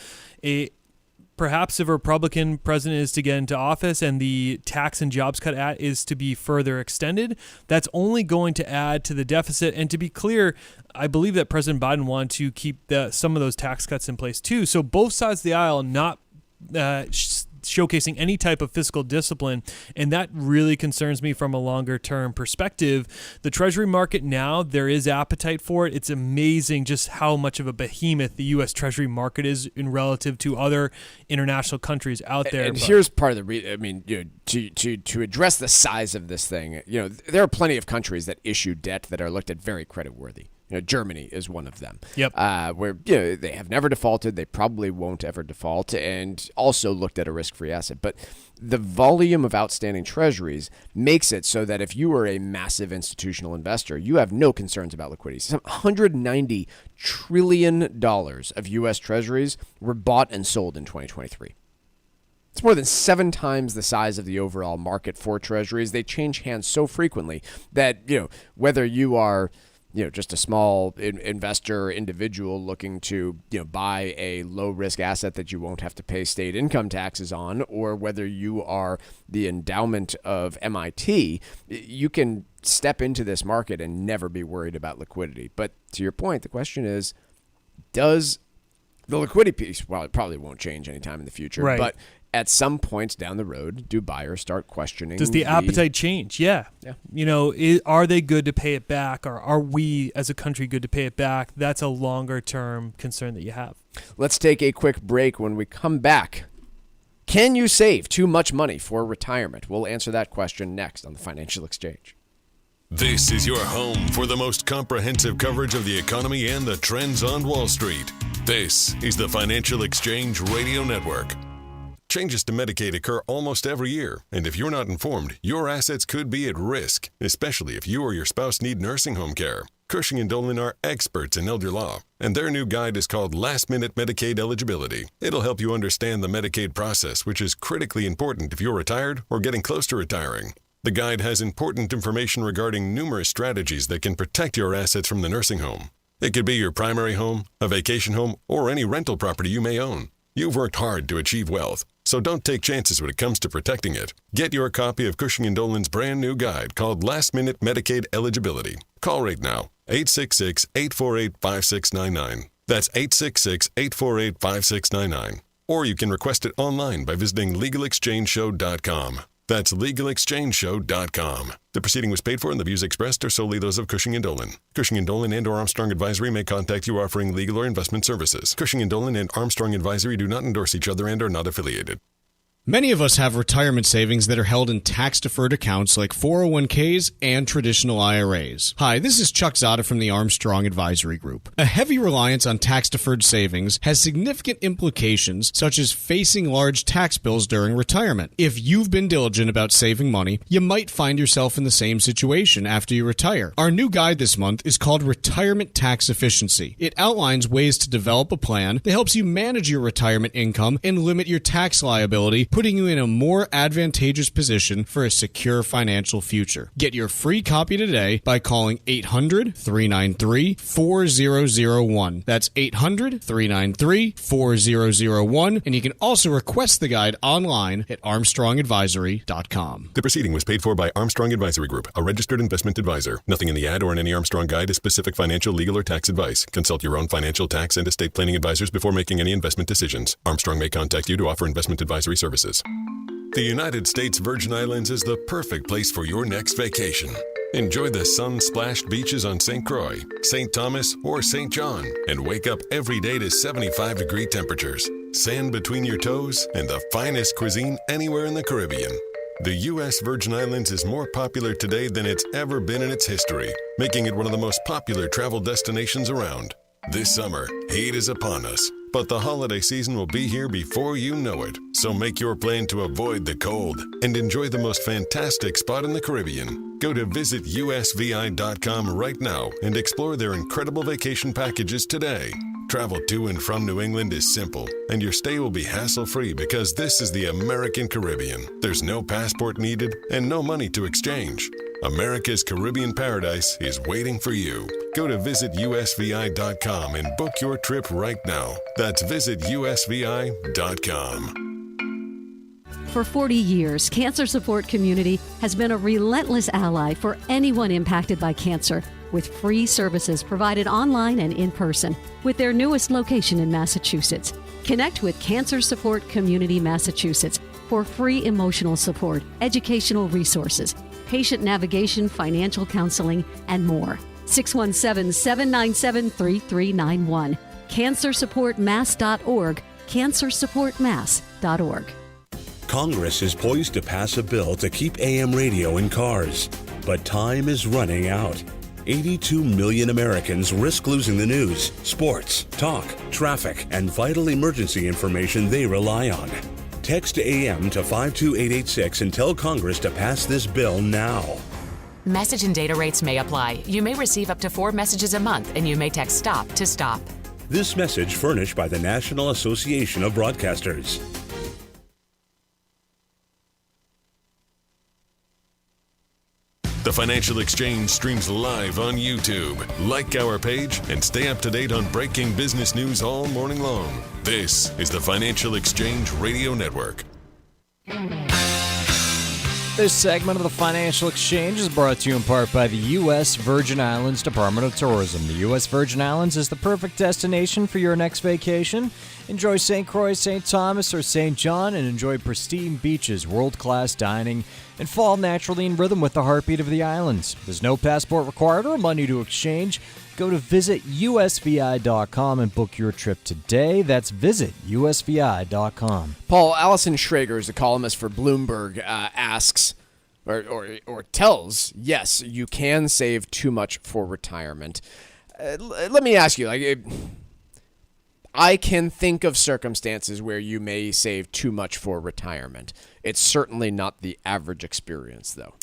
perhaps if a Republican president is to get into office and the Tax and Jobs Cut Act is to be further extended, that's only going to add to the deficit. And to be clear, I believe that President Biden wanted to keep some of those tax cuts in place too. So both sides of the aisle not showcasing any type of fiscal discipline, and that really concerns me from a longer-term perspective. The Treasury market now, there is appetite for it. It's amazing just how much of a behemoth the U.S. Treasury market is in relative to other international countries out there. And here's part of the reason. To address the size of this thing, there are plenty of countries that issue debt that are looked at very creditworthy. Germany is one of them. Yep. Where they have never defaulted, they probably won't ever default, and also looked at a risk-free asset. But the volume of outstanding treasuries makes it so that if you are a massive institutional investor, you have no concerns about liquidity. Some $190 trillion of U.S. treasuries were bought and sold in 2023. It's more than 7 times the size of the overall market for treasuries. They change hands so frequently that whether you are just a small investor individual looking to, buy a low risk asset that you won't have to pay state income taxes on, or whether you are the endowment of MIT, you can step into this market and never be worried about liquidity. But to your point, the question is, does the liquidity piece, well, it probably won't change anytime in the future, right, but at some points down the road, do buyers start questioning? Does the appetite change? Yeah. Are they good to pay it back, or are we as a country good to pay it back? That's a longer term concern that you have. Let's take a quick break. When we come back, can you save too much money for retirement? We'll answer that question next on the Financial Exchange. This is your home for the most comprehensive coverage of the economy and the trends on Wall Street. This is the Financial Exchange Radio Network. Changes to Medicaid occur almost every year, and if you're not informed, your assets could be at risk, especially if you or your spouse need nursing home care. Cushing & Dolan are experts in elder law, and their new guide is called Last Minute Medicaid Eligibility. It'll help you understand the Medicaid process, which is critically important if you're retired or getting close to retiring. The guide has important information regarding numerous strategies that can protect your assets from the nursing home. It could be your primary home, a vacation home, or any rental property you may own. You've worked hard to achieve wealth, so don't take chances when it comes to protecting it. Get your copy of Cushing & Dolan's brand new guide called Last Minute Medicaid Eligibility. Call right now, 866-848-5699. That's 866-848-5699. Or you can request it online by visiting LegalExchangeShow.com. That's LegalExchangeShow.com. The proceeding was paid for and the views expressed are solely those of Cushing & Dolan. Cushing & Dolan and or Armstrong Advisory may contact you offering legal or investment services. Cushing & Dolan and Armstrong Advisory do not endorse each other and are not affiliated. Many of us have retirement savings that are held in tax-deferred accounts like 401ks and traditional IRAs. Hi, this is Chuck Zada from the Armstrong Advisory Group. A heavy reliance on tax-deferred savings has significant implications, such as facing large tax bills during retirement. If you've been diligent about saving money, you might find yourself in the same situation after you retire. Our new guide this month is called Retirement Tax Efficiency. It outlines ways to develop a plan that helps you manage your retirement income and limit your tax liability, putting you in a more advantageous position for a secure financial future. Get your free copy today by calling 800-393-4001. That's 800-393-4001. And you can also request the guide online at armstrongadvisory.com. The proceeding was paid for by Armstrong Advisory Group, a registered investment advisor. Nothing in the ad or in any Armstrong guide is specific financial, legal, or tax advice. Consult your own financial, tax, and estate planning advisors before making any investment decisions. Armstrong may contact you to offer investment advisory services. The United States Virgin Islands is the perfect place for your next vacation. Enjoy the sun-splashed beaches on St. Croix, St. Thomas, or St. John, and wake up every day to 75-degree temperatures, sand between your toes, and the finest cuisine anywhere in the Caribbean. The U.S. Virgin Islands is more popular today than it's ever been in its history, making it one of the most popular travel destinations around. This summer, heat is upon us, but the holiday season will be here before you know it. So make your plan to avoid the cold and enjoy the most fantastic spot in the Caribbean. Go to visitusvi.com right now and explore their incredible vacation packages today. Travel to and from New England is simple, and your stay will be hassle-free because this is the American Caribbean. There's no passport needed and no money to exchange. America's Caribbean paradise is waiting for you. Go to visitusvi.com and book your trip right now. That's visitusvi.com. For 40 years, Cancer Support Community has been a relentless ally for anyone impacted by cancer, with free services provided online and in person, with their newest location in Massachusetts. Connect with Cancer Support Community Massachusetts for free emotional support, educational resources, patient navigation, financial counseling, and more. 617-797-3391. CancerSupportMass.org. CancerSupportMass.org. Congress is poised to pass a bill to keep AM radio in cars, but time is running out. 82 million Americans risk losing the news, sports, talk, traffic, and vital emergency information they rely on. Text AM to 52886 and tell Congress to pass this bill now. Message and data rates may apply. You may receive up to 4 messages a month, and you may text STOP to stop. This message furnished by the National Association of Broadcasters. The Financial Exchange streams live on YouTube. Like our page and stay up to date on breaking business news all morning long. This is the Financial Exchange Radio Network. This segment of the Financial Exchange is brought to you in part by the U.S. Virgin Islands Department of Tourism. The U.S. Virgin Islands is the perfect destination for your next vacation. Enjoy St. Croix, St. Thomas, or St. John, and enjoy pristine beaches, world-class dining, and fall naturally in rhythm with the heartbeat of the islands. There's no passport required or money to exchange. Go to visitusvi.com and book your trip today. That's visitusvi.com. Paul, Allison Schrager is a columnist for Bloomberg, asks, or tells, yes, you can save too much for retirement. Let me ask you, I can think of circumstances where you may save too much for retirement. It's certainly not the average experience, though.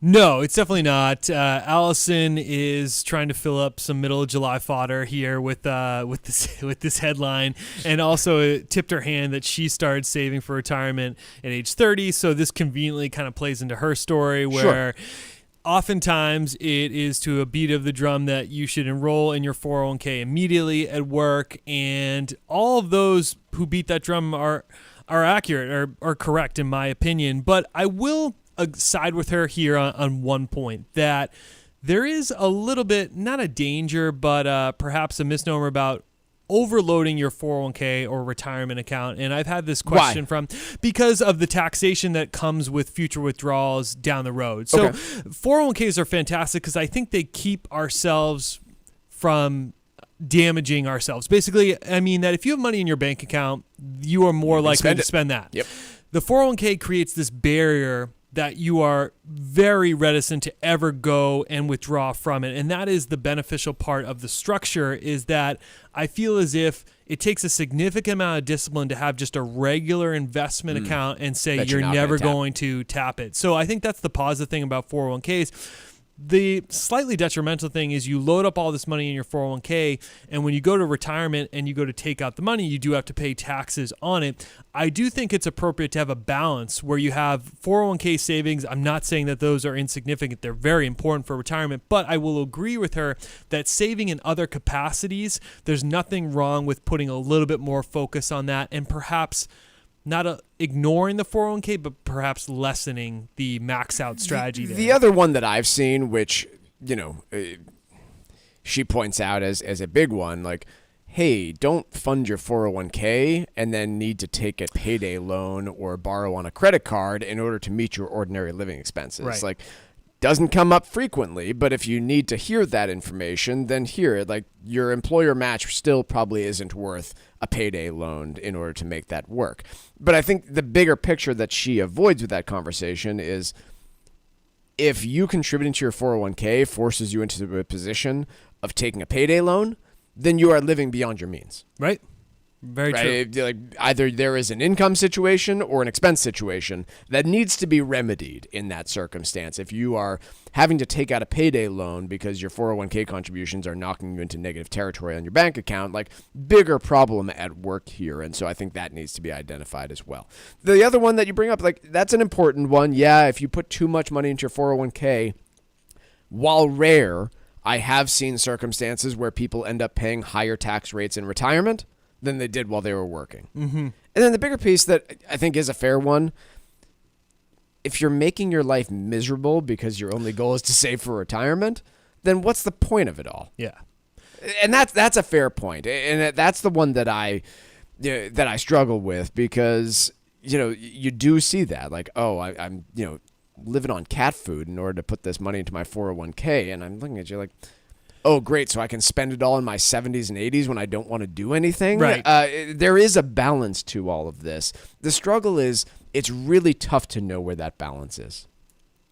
No, it's definitely not. Allison is trying to fill up some middle of July fodder here with this headline, and also tipped her hand that she started saving for retirement at age 30. So this conveniently kind of plays into her story, where oftentimes it is to a beat of the drum that you should enroll in your 401k immediately at work, and all of those who beat that drum are accurate or are correct in my opinion. But I will side with her here on one point, that there is a little bit, not a danger, but perhaps a misnomer about overloading your 401k or retirement account. And I've had this question because of the taxation that comes with future withdrawals down the road. So 401ks are fantastic because I think they keep ourselves from damaging ourselves. Basically, I mean that if you have money in your bank account, you are more likely to spend that. Yep. The 401k creates this barrier that you are very reticent to ever go and withdraw from it. And that is the beneficial part of the structure, is that I feel as if it takes a significant amount of discipline to have just a regular investment account and say you're never going to tap it. So I think that's the positive thing about 401ks. The slightly detrimental thing is you load up all this money in your 401k, and when you go to retirement and you go to take out the money, you do have to pay taxes on it. I do think it's appropriate to have a balance where you have 401k savings. I'm not saying that those are insignificant. They're very important for retirement, but I will agree with her that saving in other capacities, there's nothing wrong with putting a little bit more focus on that, and perhaps not ignoring the 401k, but perhaps lessening the max out strategy there. The other one that I've seen, which, she points out as a big one, like, hey, don't fund your 401k and then need to take a payday loan or borrow on a credit card in order to meet your ordinary living expenses. Right. Like, doesn't come up frequently, but if you need to hear that information, then hear it. Like, your employer match still probably isn't worth a payday loan in order to make that work. But I think the bigger picture that she avoids with that conversation is, if you contributing to your 401k forces you into a position of taking a payday loan, then you are living beyond your means. Right. Very true. Like, either there is an income situation or an expense situation that needs to be remedied in that circumstance. If you are having to take out a payday loan because your 401k contributions are knocking you into negative territory on your bank account, like, bigger problem at work here. And so I think that needs to be identified as well. The other one that you bring up, like, that's an important one. Yeah, if you put too much money into your 401k, while rare, I have seen circumstances where people end up paying higher tax rates in retirement than they did while they were working. Mm-hmm. And then the bigger piece that I think is a fair one, if you're making your life miserable because your only goal is to save for retirement, then what's the point of it all? Yeah. And that's a fair point. And that's the one that I struggle with, because, you do see that, like, oh, I'm living on cat food in order to put this money into my 401k. And I'm looking at you like, oh, great, so I can spend it all in my 70s and 80s when I don't want to do anything? Right. There is a balance to all of this. The struggle is, it's really tough to know where that balance is.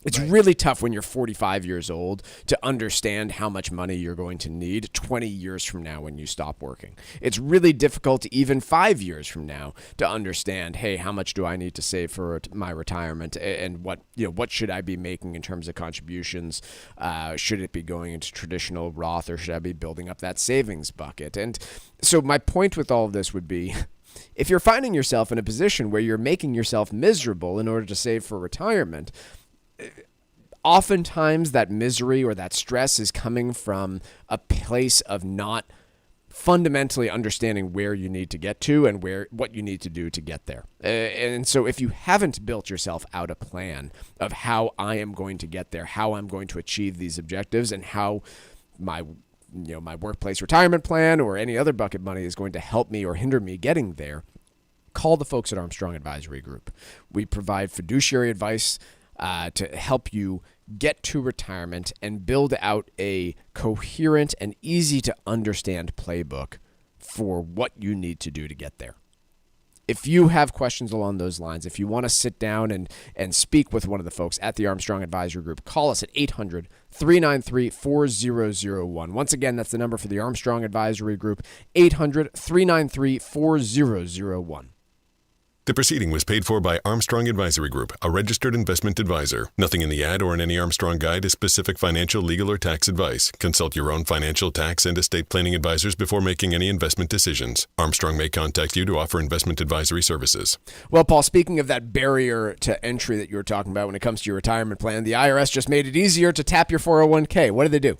It's really tough when you're 45 years old to understand how much money you're going to need 20 years from now when you stop working. It's really difficult even 5 years from now to understand, hey, how much do I need to save for my retirement, and what should I be making in terms of contributions? Should it be going into traditional Roth, or should I be building up that savings bucket? And so my point with all of this would be, if you're finding yourself in a position where you're making yourself miserable in order to save for retirement, oftentimes that misery or that stress is coming from a place of not fundamentally understanding where you need to get to and what you need to do to get there. And so if you haven't built yourself out a plan of how I am going to get there, how I'm going to achieve these objectives, and how my workplace retirement plan or any other bucket money is going to help me or hinder me getting there, call the folks at Armstrong Advisory Group. We provide fiduciary advice to help you get to retirement and build out a coherent and easy to understand playbook for what you need to do to get there. if you have questions along those lines, if you want to sit down and speak with one of the folks at the Armstrong Advisory Group, call us at 800-393-4001. Once again, that's the number for the Armstrong Advisory Group, 800-393-4001. The proceeding was paid for by Armstrong Advisory Group, a registered investment advisor. Nothing in the ad or in any Armstrong guide is specific financial, legal, or tax advice. Consult your own financial, tax, and estate planning advisors before making any investment decisions. Armstrong may contact you to offer investment advisory services. Well, Paul, speaking of that barrier to entry that you were talking about when it comes to your retirement plan, the IRS just made it easier to tap your 401k. What did they do?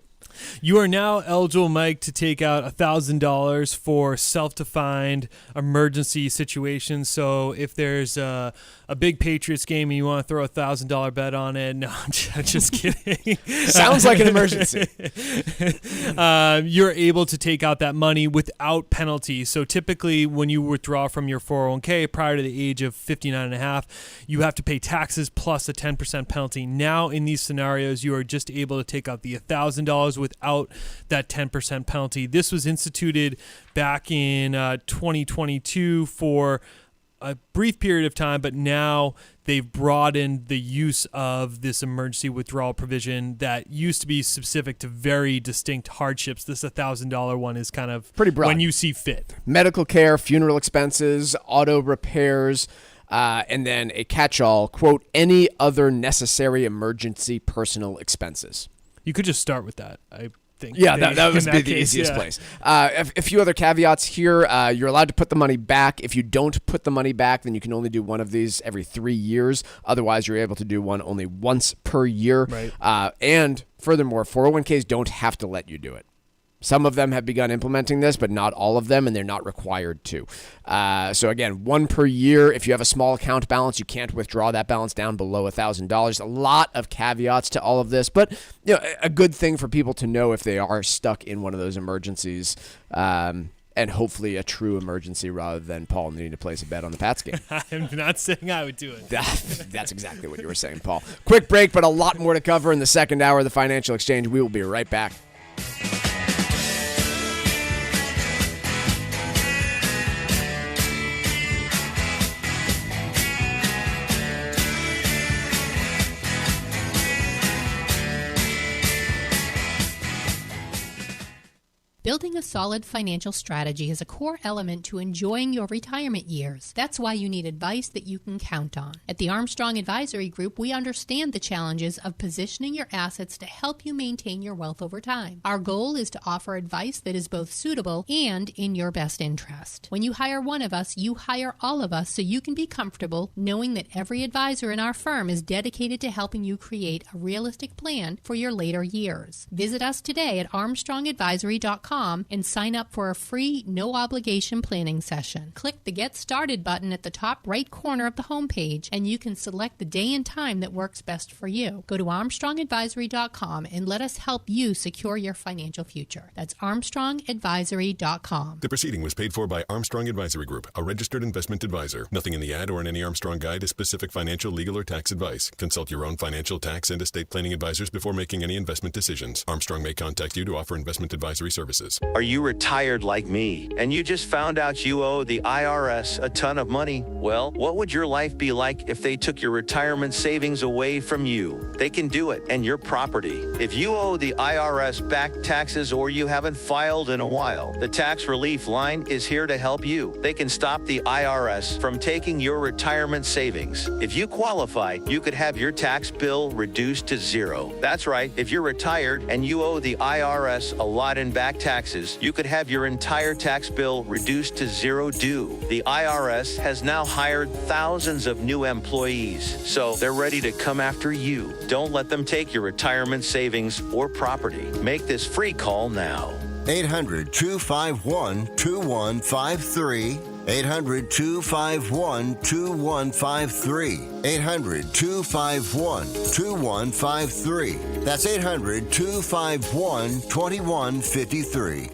You are now eligible, Mike, to take out $1,000 for self-defined emergency situations. So if there's a big Patriots game and you want to throw a $1,000 bet on it, no, I'm just kidding. Sounds like an emergency. You're able to take out that money without penalty. So typically when you withdraw from your 401k prior to the age of 59 and a half, you have to pay taxes plus a 10% penalty. Now in these scenarios, you are just able to take out the $1,000 without that 10% penalty. This was instituted back in 2022 for a brief period of time, but now they've broadened the use of this emergency withdrawal provision that used to be specific to very distinct hardships. This $1,000 one is kind of pretty broad. When you see fit. Medical care, funeral expenses, auto repairs, and then a catch-all, quote, any other necessary emergency personal expenses. You could just start with that, I think. Yeah, that would be the easiest place. A few other caveats here. You're allowed to put the money back. If you don't put the money back, then you can only do one of these every 3 years. Otherwise, you're able to do one only once per year. Right. And furthermore, 401ks don't have to let you do it. Some of them have begun implementing this, but not all of them, and they're not required to. So again, one per year. If you have a small account balance, you can't withdraw that balance down below $1,000. A lot of caveats to all of this, but a good thing for people to know if they are stuck in one of those emergencies, and hopefully a true emergency rather than Paul needing to place a bet on the Pats game. I'm not saying I would do it. That's exactly what you were saying, Paul. Quick break, but a lot more to cover in the second hour of the Financial Exchange. We will be right back. Building a solid financial strategy is a core element to enjoying your retirement years. That's why you need advice that you can count on. At the Armstrong Advisory Group, we understand the challenges of positioning your assets to help you maintain your wealth over time. Our goal is to offer advice that is both suitable and in your best interest. When you hire one of us, you hire all of us so you can be comfortable knowing that every advisor in our firm is dedicated to helping you create a realistic plan for your later years. Visit us today at armstrongadvisory.com and sign up for a free, no-obligation planning session. Click the Get Started button at the top right corner of the homepage, and you can select the day and time that works best for you. Go to armstrongadvisory.com and let us help you secure your financial future. That's armstrongadvisory.com. The proceeding was paid for by Armstrong Advisory Group, a registered investment advisor. Nothing in the ad or in any Armstrong guide is specific financial, legal, or tax advice. Consult your own financial, tax, and estate planning advisors before making any investment decisions. Armstrong may contact you to offer investment advisory services. Are you retired like me and you just found out you owe the IRS a ton of money? Well, what would your life be like if they took your retirement savings away from you? They can do it and your property. If you owe the IRS back taxes or you haven't filed in a while, the Tax Relief Line is here to help you. They can stop the IRS from taking your retirement savings. If you qualify, you could have your tax bill reduced to zero. That's right. If you're retired and you owe the IRS a lot in back taxes, you could have your entire tax bill reduced to zero due. The IRS has now hired thousands of new employees, so they're ready to come after you. Don't let them take your retirement savings or property. Make this free call now. 800-251-2153. 800-251-2153. 800-251-2153. That's 800-251-2153.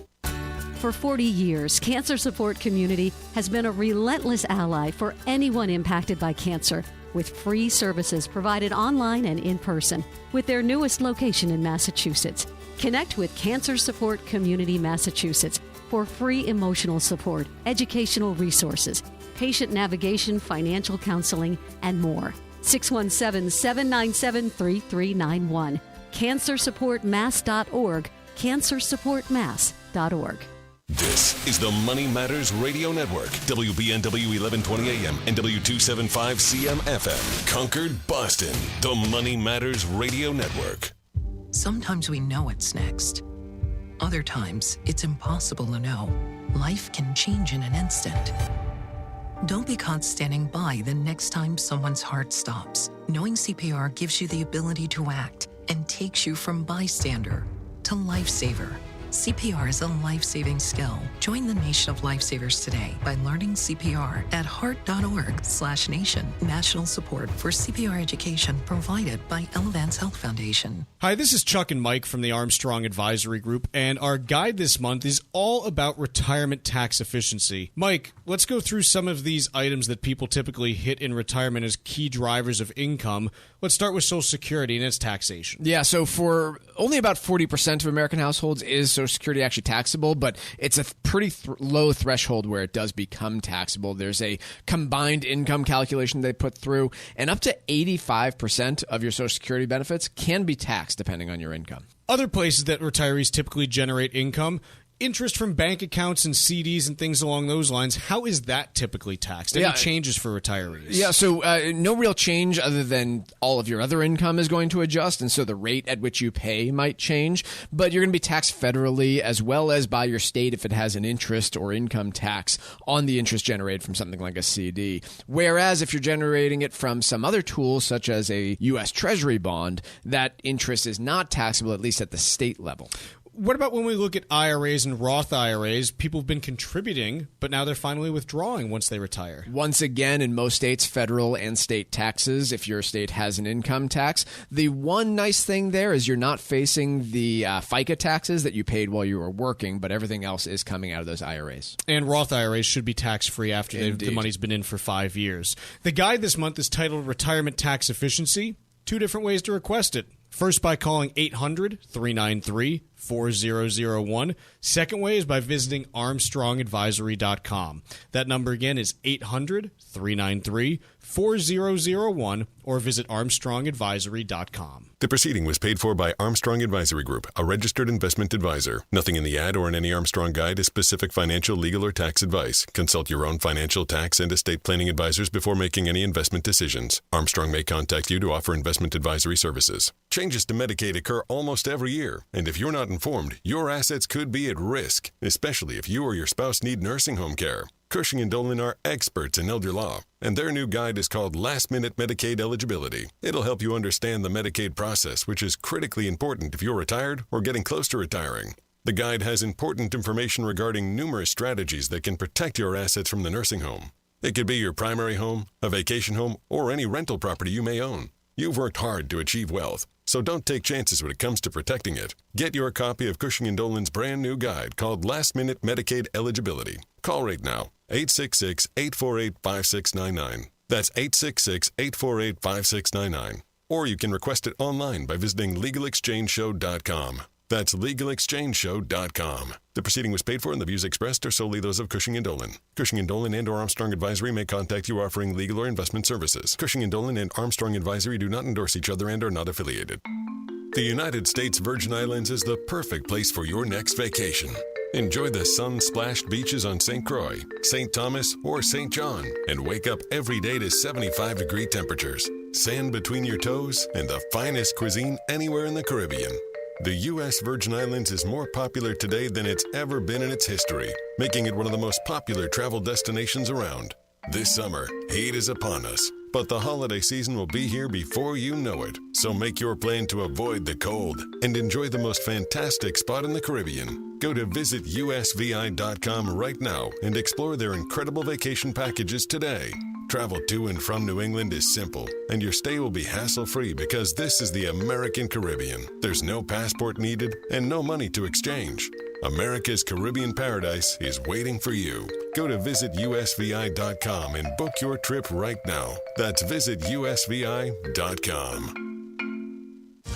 For 40 years, Cancer Support Community has been a relentless ally for anyone impacted by cancer, with free services provided online and in person, with their newest location in Massachusetts. Connect with Cancer Support Community Massachusetts for free emotional support, educational resources, patient navigation, financial counseling, and more. 617-797-3391. CancerSupportMass.org. CancerSupportMass.org. This is the Money Matters Radio Network, WBNW 1120 AM and W275 CM FM, Concord, Boston. The Money Matters Radio Network. Sometimes we know what's next. Other times, it's impossible to know. Life can change in an instant. Don't be caught standing by the next time someone's heart stops. Knowing CPR gives you the ability to act and takes you from bystander to lifesaver. CPR is a life-saving skill. Join the nation of lifesavers today by learning CPR at heart.org/nation. National support for CPR education provided by Elevance Health Foundation. Hi, this is Chuck and Mike from the Armstrong Advisory Group, and our guide this month is all about retirement tax efficiency. Mike, let's go through some of these items that people typically hit in retirement as key drivers of income. Let's start with Social Security and its taxation. Yeah, so for only about 40% of American households is Social Security actually taxable, but it's a pretty low threshold where it does become taxable. There's a combined income calculation they put through, and up to 85% of your Social Security benefits can be taxed depending on your income. Other places that retirees typically generate income: interest from bank accounts and CDs and things along those lines. How is that typically taxed? Any changes for retirees? Yeah, so no real change other than all of your other income is going to adjust, and so the rate at which you pay might change, but you're going to be taxed federally as well as by your state if it has an interest or income tax on the interest generated from something like a CD. Whereas if you're generating it from some other tool, such as a U.S. Treasury bond, that interest is not taxable, at least at the state level. What about when we look at IRAs and Roth IRAs? People have been contributing, but now they're finally withdrawing once they retire. Once again, in most states, federal and state taxes, if your state has an income tax. The one nice thing there is you're not facing the FICA taxes that you paid while you were working, but everything else is coming out of those IRAs. And Roth IRAs should be tax-free after the money's been in for 5 years. The guide this month is titled Retirement Tax Efficiency. 2 different ways to request it. First, by calling 800-393-4001. Second way is by visiting ArmstrongAdvisory.com. That number again is 800-393-4001, or visit ArmstrongAdvisory.com. The proceeding was paid for by Armstrong Advisory Group, a registered investment advisor. Nothing in the ad or in any Armstrong guide is specific financial, legal, or tax advice. Consult your own financial, tax, and estate planning advisors before making any investment decisions. Armstrong may contact you to offer investment advisory services. Changes to Medicaid occur almost every year, and if you're not informed, your assets could be at risk, especially if you or your spouse need nursing home care. Cushing & Dolan are experts in elder law, and their new guide is called Last Minute Medicaid Eligibility. It'll help you understand the Medicaid process, which is critically important if you're retired or getting close to retiring. The guide has important information regarding numerous strategies that can protect your assets from the nursing home. It could be your primary home, a vacation home, or any rental property you may own. You've worked hard to achieve wealth, so don't take chances when it comes to protecting it. Get your copy of Cushing & Dolan's brand new guide called Last Minute Medicaid Eligibility. Call right now, 866-848-5699. That's 866-848-5699. Or you can request it online by visiting LegalExchangeShow.com. That's LegalExchangeShow.com. The proceeding was paid for, and the views expressed are solely those of Cushing & Dolan. Cushing & Dolan and or Armstrong Advisory may contact you offering legal or investment services. Cushing & Dolan and Armstrong Advisory do not endorse each other and are not affiliated. The United States Virgin Islands is the perfect place for your next vacation. Enjoy the sun-splashed beaches on St. Croix, St. Thomas, or St. John, and wake up every day to 75-degree temperatures, sand between your toes, and the finest cuisine anywhere in the Caribbean. The U.S. Virgin Islands is more popular today than it's ever been in its history, making it one of the most popular travel destinations around. This summer, heat is upon us, but the holiday season will be here before you know it. So make your plan to avoid the cold and enjoy the most fantastic spot in the Caribbean. Go to visitusvi.com right now and explore their incredible vacation packages today. Travel to and from New England is simple, and your stay will be hassle-free because this is the American Caribbean. There's no passport needed and no money to exchange. America's Caribbean paradise is waiting for you. Go to visitusvi.com and book your trip right now. That's visitusvi.com.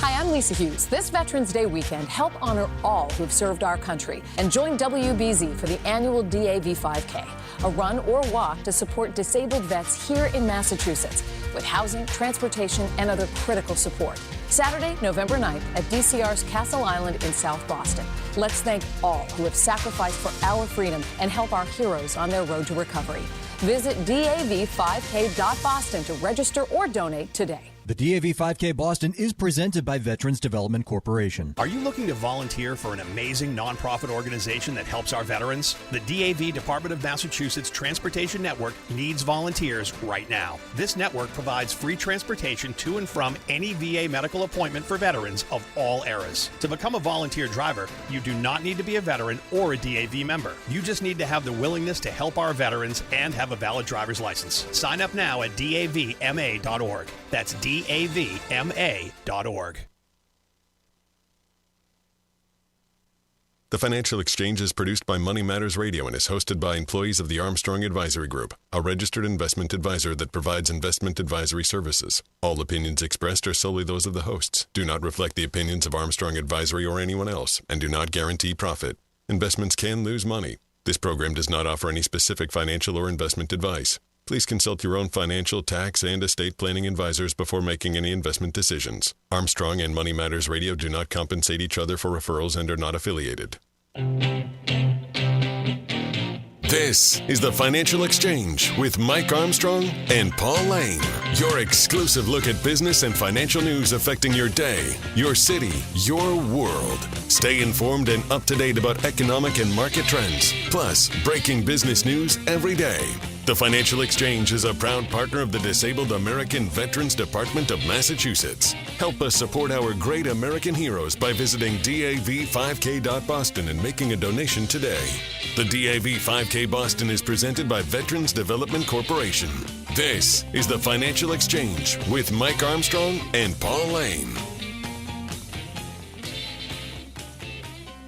Hi, I'm Lisa Hughes. This Veterans Day weekend, help honor all who've served our country and join WBZ for the annual DAV 5K, a run or walk to support disabled vets here in Massachusetts with housing, transportation, and other critical support. Saturday, November 9th at DCR's Castle Island in South Boston. Let's thank all who have sacrificed for our freedom and help our heroes on their road to recovery. Visit DAV5K.Boston to register or donate today. The DAV 5K Boston is presented by Veterans Development Corporation. Are you looking to volunteer for an amazing nonprofit organization that helps our veterans? The DAV Department of Massachusetts Transportation Network needs volunteers right now. This network provides free transportation to and from any VA medical appointment for veterans of all eras. To become a volunteer driver, you do not need to be a veteran or a DAV member. You just need to have the willingness to help our veterans and have a valid driver's license. Sign up now at davma.org. That's davma.org. The Financial Exchange is produced by Money Matters Radio and is hosted by employees of the Armstrong Advisory Group, a registered investment advisor that provides investment advisory services. All opinions expressed are solely those of the hosts, do not reflect the opinions of Armstrong Advisory or anyone else, and do not guarantee profit. Investments can lose money. This program does not offer any specific financial or investment advice. Please consult your own financial, tax, and estate planning advisors before making any investment decisions. Armstrong and Money Matters Radio do not compensate each other for referrals and are not affiliated. This is the Financial Exchange with Mike Armstrong and Paul Lane. Your exclusive look at business and financial news affecting your day, your city, your world. Stay informed and up to date about economic and market trends, plus breaking business news every day. The Financial Exchange is a proud partner of the Disabled American Veterans Department of Massachusetts. Help us support our great American heroes by visiting DAV5K.Boston and making a donation today. The DAV 5K Boston is presented by Veterans Development Corporation. This is the Financial Exchange with Mike Armstrong and Paul Lane.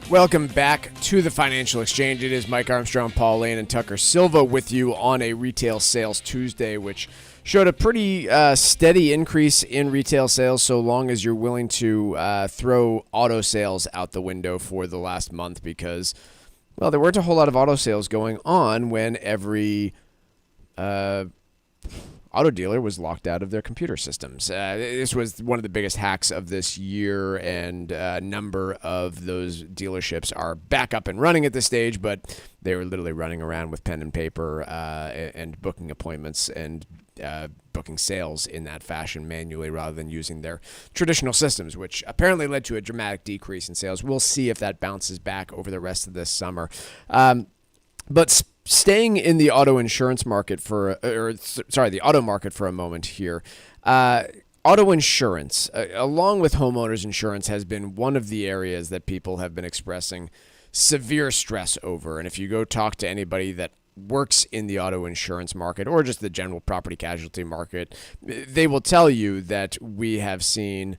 Welcome back to the Financial Exchange. It is Mike Armstrong, Paul Lane, and Tucker Silva with you on a Retail Sales Tuesday, which showed a pretty steady increase in retail sales so long as you're willing to throw auto sales out the window for the last month because, well, there weren't a whole lot of auto sales going on when every auto dealer was locked out of their computer systems. This was one of the biggest hacks of this year, and a number of those dealerships are back up and running at this stage, but they were literally running around with pen and paper and booking appointments and booking sales in that fashion manually rather than using their traditional systems, which apparently led to a dramatic decrease in sales. We'll see if that bounces back over the rest of this summer. But staying in the auto insurance market the auto market for a moment here. Auto insurance, along with homeowners insurance, has been one of the areas that people have been expressing severe stress over. And if you go talk to anybody that works in the auto insurance market or just the general property casualty market, they will tell you that we have seen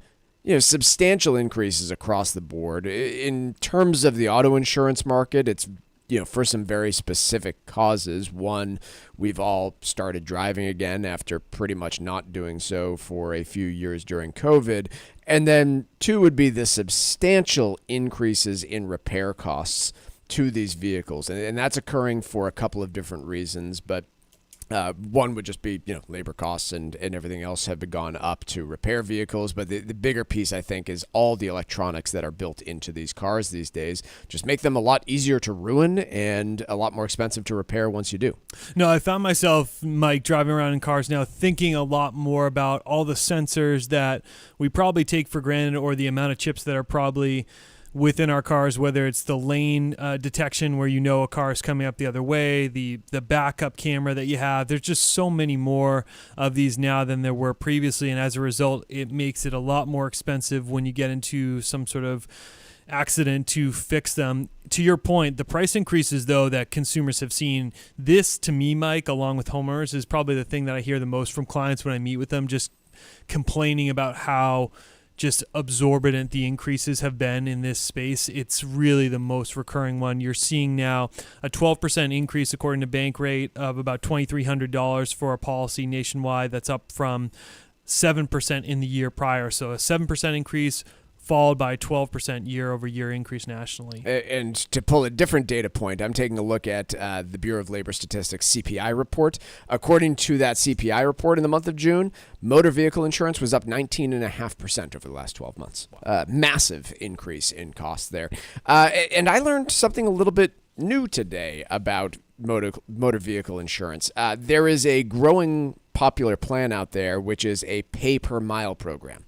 substantial increases across the board. In terms of the auto insurance market, it's for some very specific causes. One, we've all started driving again after pretty much not doing so for a few years during COVID. And then two would be the substantial increases in repair costs to these vehicles. And that's occurring for a couple of different reasons, but one would just be, labor costs and everything else have gone up to repair vehicles. But the bigger piece, I think, is all the electronics that are built into these cars these days just make them a lot easier to ruin and a lot more expensive to repair once you do. No, I found myself, Mike, driving around in cars now thinking a lot more about all the sensors that we probably take for granted or the amount of chips that are probably within our cars, whether it's the lane detection where a car is coming up the other way, the backup camera that you have. There's just so many more of these now than there were previously, and as a result, it makes it a lot more expensive when you get into some sort of accident to fix them. To your point, the price increases, though, that consumers have seen, this, to me, Mike, along with homeowners, is probably the thing that I hear the most from clients when I meet with them, just complaining about how just absorbent the increases have been in this space. It's really the most recurring one. You're seeing now a 12% increase according to Bank Rate of about $2,300 for a policy nationwide. That's up from 7% in the year prior. So a 7% increase followed by 12% year-over-year increase nationally. And to pull a different data point, I'm taking a look at the Bureau of Labor Statistics CPI report. According to that CPI report in the month of June, motor vehicle insurance was up 19.5% over the last 12 months. Massive increase in costs there. And I learned something a little bit new today about motor vehicle insurance. There is a growing popular plan out there, which is a pay-per-mile program.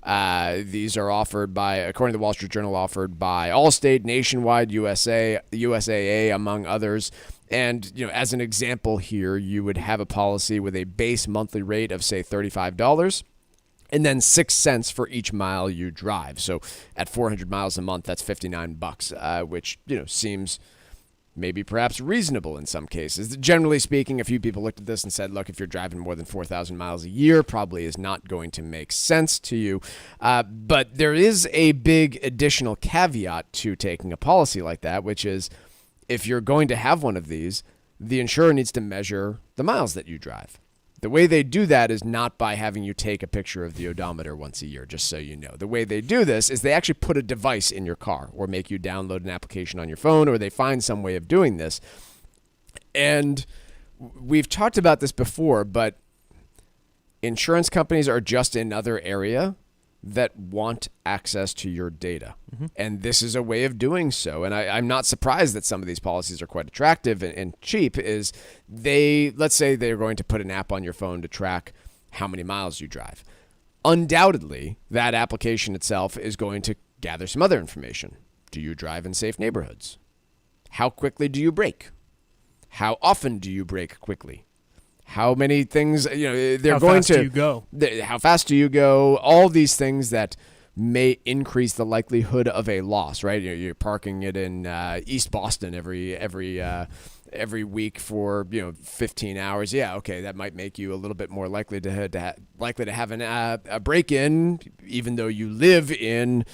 These are offered by, according to the Wall Street Journal, offered by Allstate, Nationwide, USAA, among others. And, as an example here, you would have a policy with a base monthly rate of, say, $35 and then 6 cents for each mile you drive. So at 400 miles a month, that's $59, which, seems maybe perhaps reasonable in some cases. Generally speaking, a few people looked at this and said, look, if you're driving more than 4,000 miles a year, probably is not going to make sense to you. But there is a big additional caveat to taking a policy like that, which is if you're going to have one of these, the insurer needs to measure the miles that you drive. The way they do that is not by having you take a picture of the odometer once a year, just so you know. The way they do this is they actually put a device in your car or make you download an application on your phone, or they find some way of doing this. And we've talked about this before, but insurance companies are just another area that want access to your data. Mm-hmm. And this is a way of doing so. And I'm not surprised that some of these policies are quite attractive and cheap. Is let's say they're going to put an app on your phone to track how many miles you drive. Undoubtedly, that application itself is going to gather some other information. Do you drive in safe neighborhoods? How quickly do you brake? How often do you brake quickly? How many things, they're going to... How fast do you go? How fast do you go? All these things that may increase the likelihood of a loss, right? You're parking it in East Boston every week for 15 hours. Yeah, okay, that might make you a little bit more likely to have a break-in, even though you live in,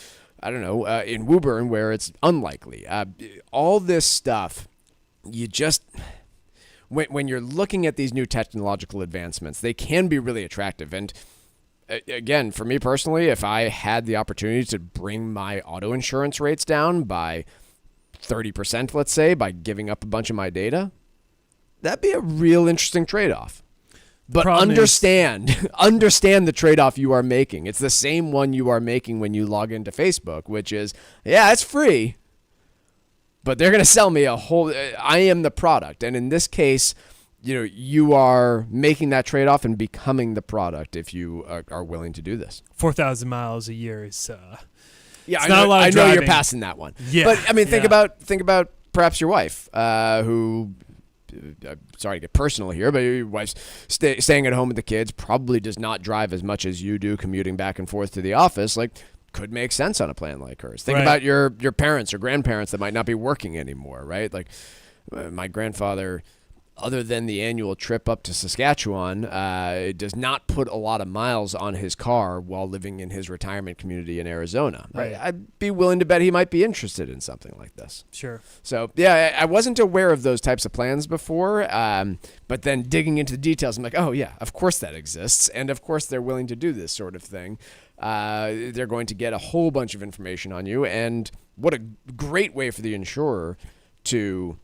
in Woburn, where it's unlikely. All this stuff, you just... When you're looking at these new technological advancements, they can be really attractive. And again, for me personally, if I had the opportunity to bring my auto insurance rates down by 30%, let's say, by giving up a bunch of my data, that'd be a real interesting trade-off. But understand the trade-off you are making. It's the same one you are making when you log into Facebook, which is, yeah, it's free, but they're going to sell me I am the product. And in this case, you are making that trade-off and becoming the product if you are willing to do this. 4,000 miles a year is yeah, I know you're passing that one. Yeah. But I mean, think about perhaps your wife, who, sorry to get personal here, but your wife's staying at home with the kids, probably does not drive as much as you do, commuting back and forth to the office. Could make sense on a plan like hers. Think about your parents or grandparents that might not be working anymore, right? My grandfather, other than the annual trip up to Saskatchewan, does not put a lot of miles on his car while living in his retirement community in Arizona. Right. I'd be willing to bet he might be interested in something like this. Sure. So, yeah, I wasn't aware of those types of plans before, but then digging into the details, I'm like, oh, yeah, of course that exists, and of course they're willing to do this sort of thing. They're going to get a whole bunch of information on you, and what a great way for the insurer to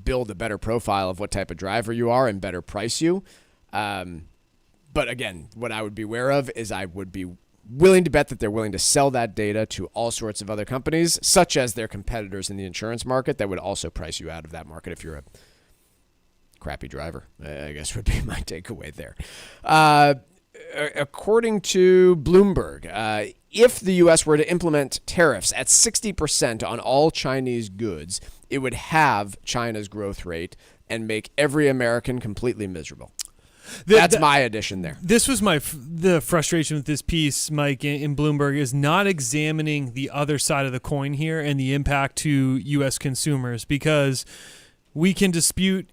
build a better profile of what type of driver you are and better price you. But again, what I would be aware of is I would be willing to bet that they're willing to sell that data to all sorts of other companies, such as their competitors in the insurance market, that would also price you out of that market if you're a crappy driver, I guess would be my takeaway there. According to Bloomberg, if the U.S. were to implement tariffs at 60% on all Chinese goods, it would halve China's growth rate and make every American completely miserable. That's my addition there. This was the frustration with this piece, Mike, in Bloomberg, is not examining the other side of the coin here and the impact to U.S. consumers, because we can dispute,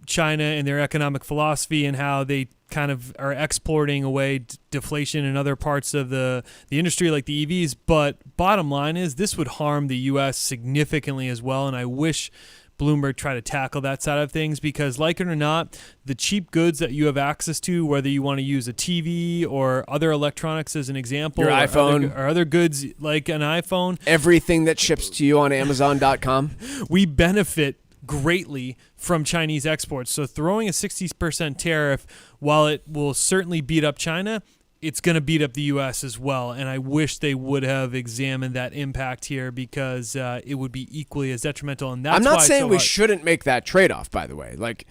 China and their economic philosophy and how they kind of are exporting away deflation in other parts of the industry like the EVs. But bottom line is this would harm the U.S. significantly as well. And I wish Bloomberg try to tackle that side of things, because like it or not, the cheap goods that you have access to, whether you want to use a TV or other electronics as an example, your iPhone, or other goods like an iPhone, everything that ships to you on Amazon.com, we benefit greatly from Chinese exports. So throwing a 60% tariff, while it will certainly beat up China, it's going to beat up the U.S. as well. And I wish they would have examined that impact here, because it would be equally as detrimental. And that's I'm not why saying we shouldn't make that trade-off, by the way. Like,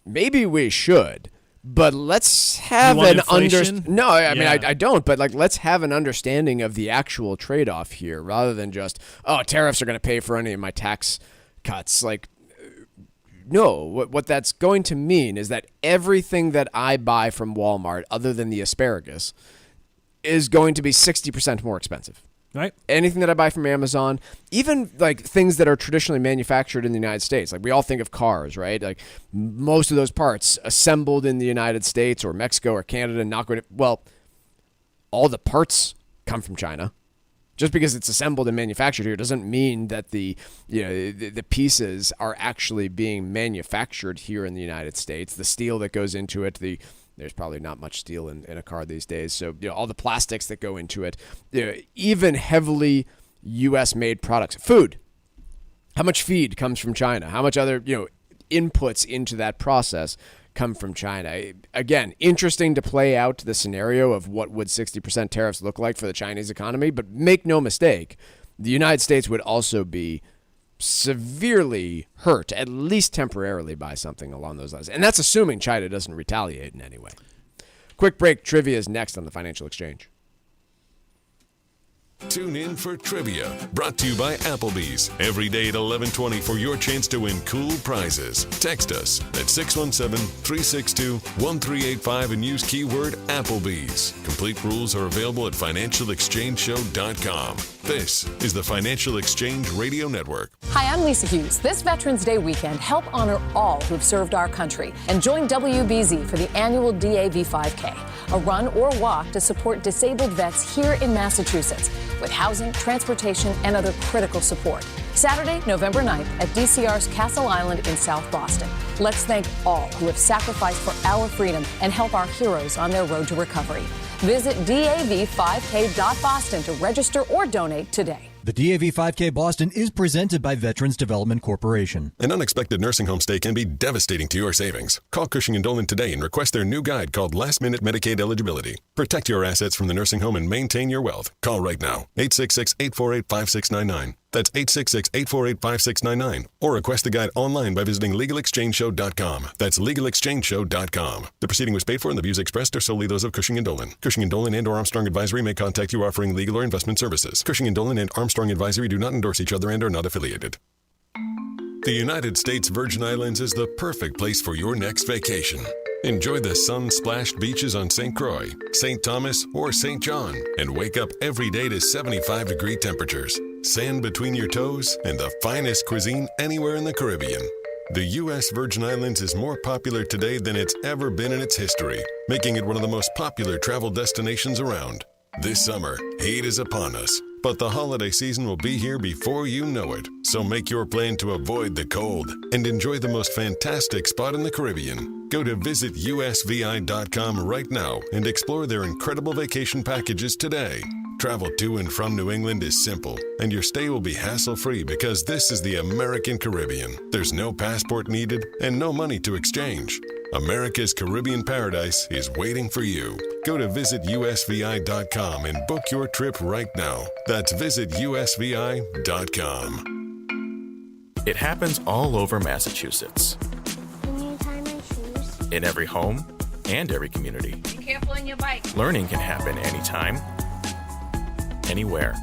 maybe we should, but let's have an understanding. No, I mean, I don't, but like, let's have an understanding of the actual trade-off here, rather than just, oh, tariffs are going to pay for any of my tax cuts. Like, no, what that's going to mean is that everything that I buy from Walmart, other than the asparagus, is going to be 60% more expensive. Right. Anything that I buy from Amazon, even like things that are traditionally manufactured in the United States, like we all think of cars, right? Like most of those parts assembled in the United States or Mexico or Canada, not going to, well, all the parts come from China. Just because it's assembled and manufactured here doesn't mean that the pieces are actually being manufactured here in the United States. The steel that goes into it, there's probably not much steel in a car these days. So all the plastics that go into it, even heavily U.S.-made products. Food. How much feed comes from China? How much other inputs into that process come from China? Again, interesting to play out the scenario of what would 60% tariffs look like for the Chinese economy, but make no mistake, the United States would also be severely hurt, at least temporarily, by something along those lines. And that's assuming China doesn't retaliate in any way. Quick break. Trivia is next on the Financial Exchange. Tune in for Trivia, brought to you by Applebee's. Every day at 11:20 for your chance to win cool prizes. Text us at 617-362-1385 and use keyword Applebee's. Complete rules are available at financialexchangeshow.com. This is the Financial Exchange Radio Network. Hi, I'm Lisa Hughes. This Veterans Day weekend, help honor all who have served our country and join WBZ for the annual DAV 5K, a run or walk to support disabled vets here in Massachusetts, with housing, transportation, and other critical support. Saturday, November 9th at DCR's Castle Island in South Boston. Let's thank all who have sacrificed for our freedom and help our heroes on their road to recovery. Visit DAV5K.Boston to register or donate today. The DAV 5K Boston is presented by Veterans Development Corporation. An unexpected nursing home stay can be devastating to your savings. Call Cushing & Dolan today and request their new guide called Last Minute Medicaid Eligibility. Protect your assets from the nursing home and maintain your wealth. Call right now. 866-848-5699. That's 866-848-5699. Or request the guide online by visiting LegalExchangeShow.com. That's LegalExchangeShow.com. The proceeding was paid for and the views expressed are solely those of Cushing & Dolan. Cushing & Dolan and or Armstrong Advisory may contact you offering legal or investment services. Cushing & Dolan and Armstrong Advisory do not endorse each other and are not affiliated. The United States Virgin Islands is the perfect place for your next vacation. Enjoy the sun-splashed beaches on St. Croix, St. Thomas, or St. John, and wake up every day to 75-degree temperatures, sand between your toes, and the finest cuisine anywhere in the Caribbean. The U.S. Virgin Islands is more popular today than it's ever been in its history, making it one of the most popular travel destinations around. This summer, heat is upon us, but the holiday season will be here before you know it. So make your plan to avoid the cold and enjoy the most fantastic spot in the Caribbean. Go to visitusvi.com right now and explore their incredible vacation packages today. Travel to and from New England is simple, and your stay will be hassle-free because this is the American Caribbean. There's no passport needed and no money to exchange. America's Caribbean paradise is waiting for you. Go to visitusvi.com and book your trip right now. That's visitusvi.com. It happens all over Massachusetts. Can you tie my shoes? In every home and every community. Be careful on your bike. Learning can happen anytime, anywhere.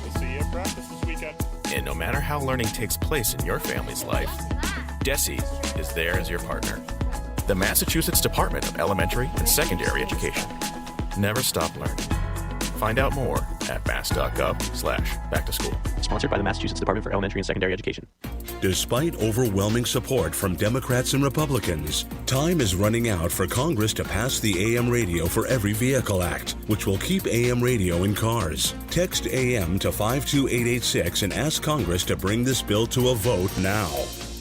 We'll see you at practice this weekend. And no matter how learning takes place in your family's life, DESE is there as your partner. The Massachusetts Department of Elementary and Secondary Education. Never stop learning. Find out more at mass.gov/back-to-school. Sponsored by the Massachusetts Department for Elementary and Secondary Education. Despite overwhelming support from Democrats and Republicans, time is running out for Congress to pass the AM Radio for Every Vehicle Act, which will keep AM radio in cars. Text AM to 52886 and ask Congress to bring this bill to a vote now.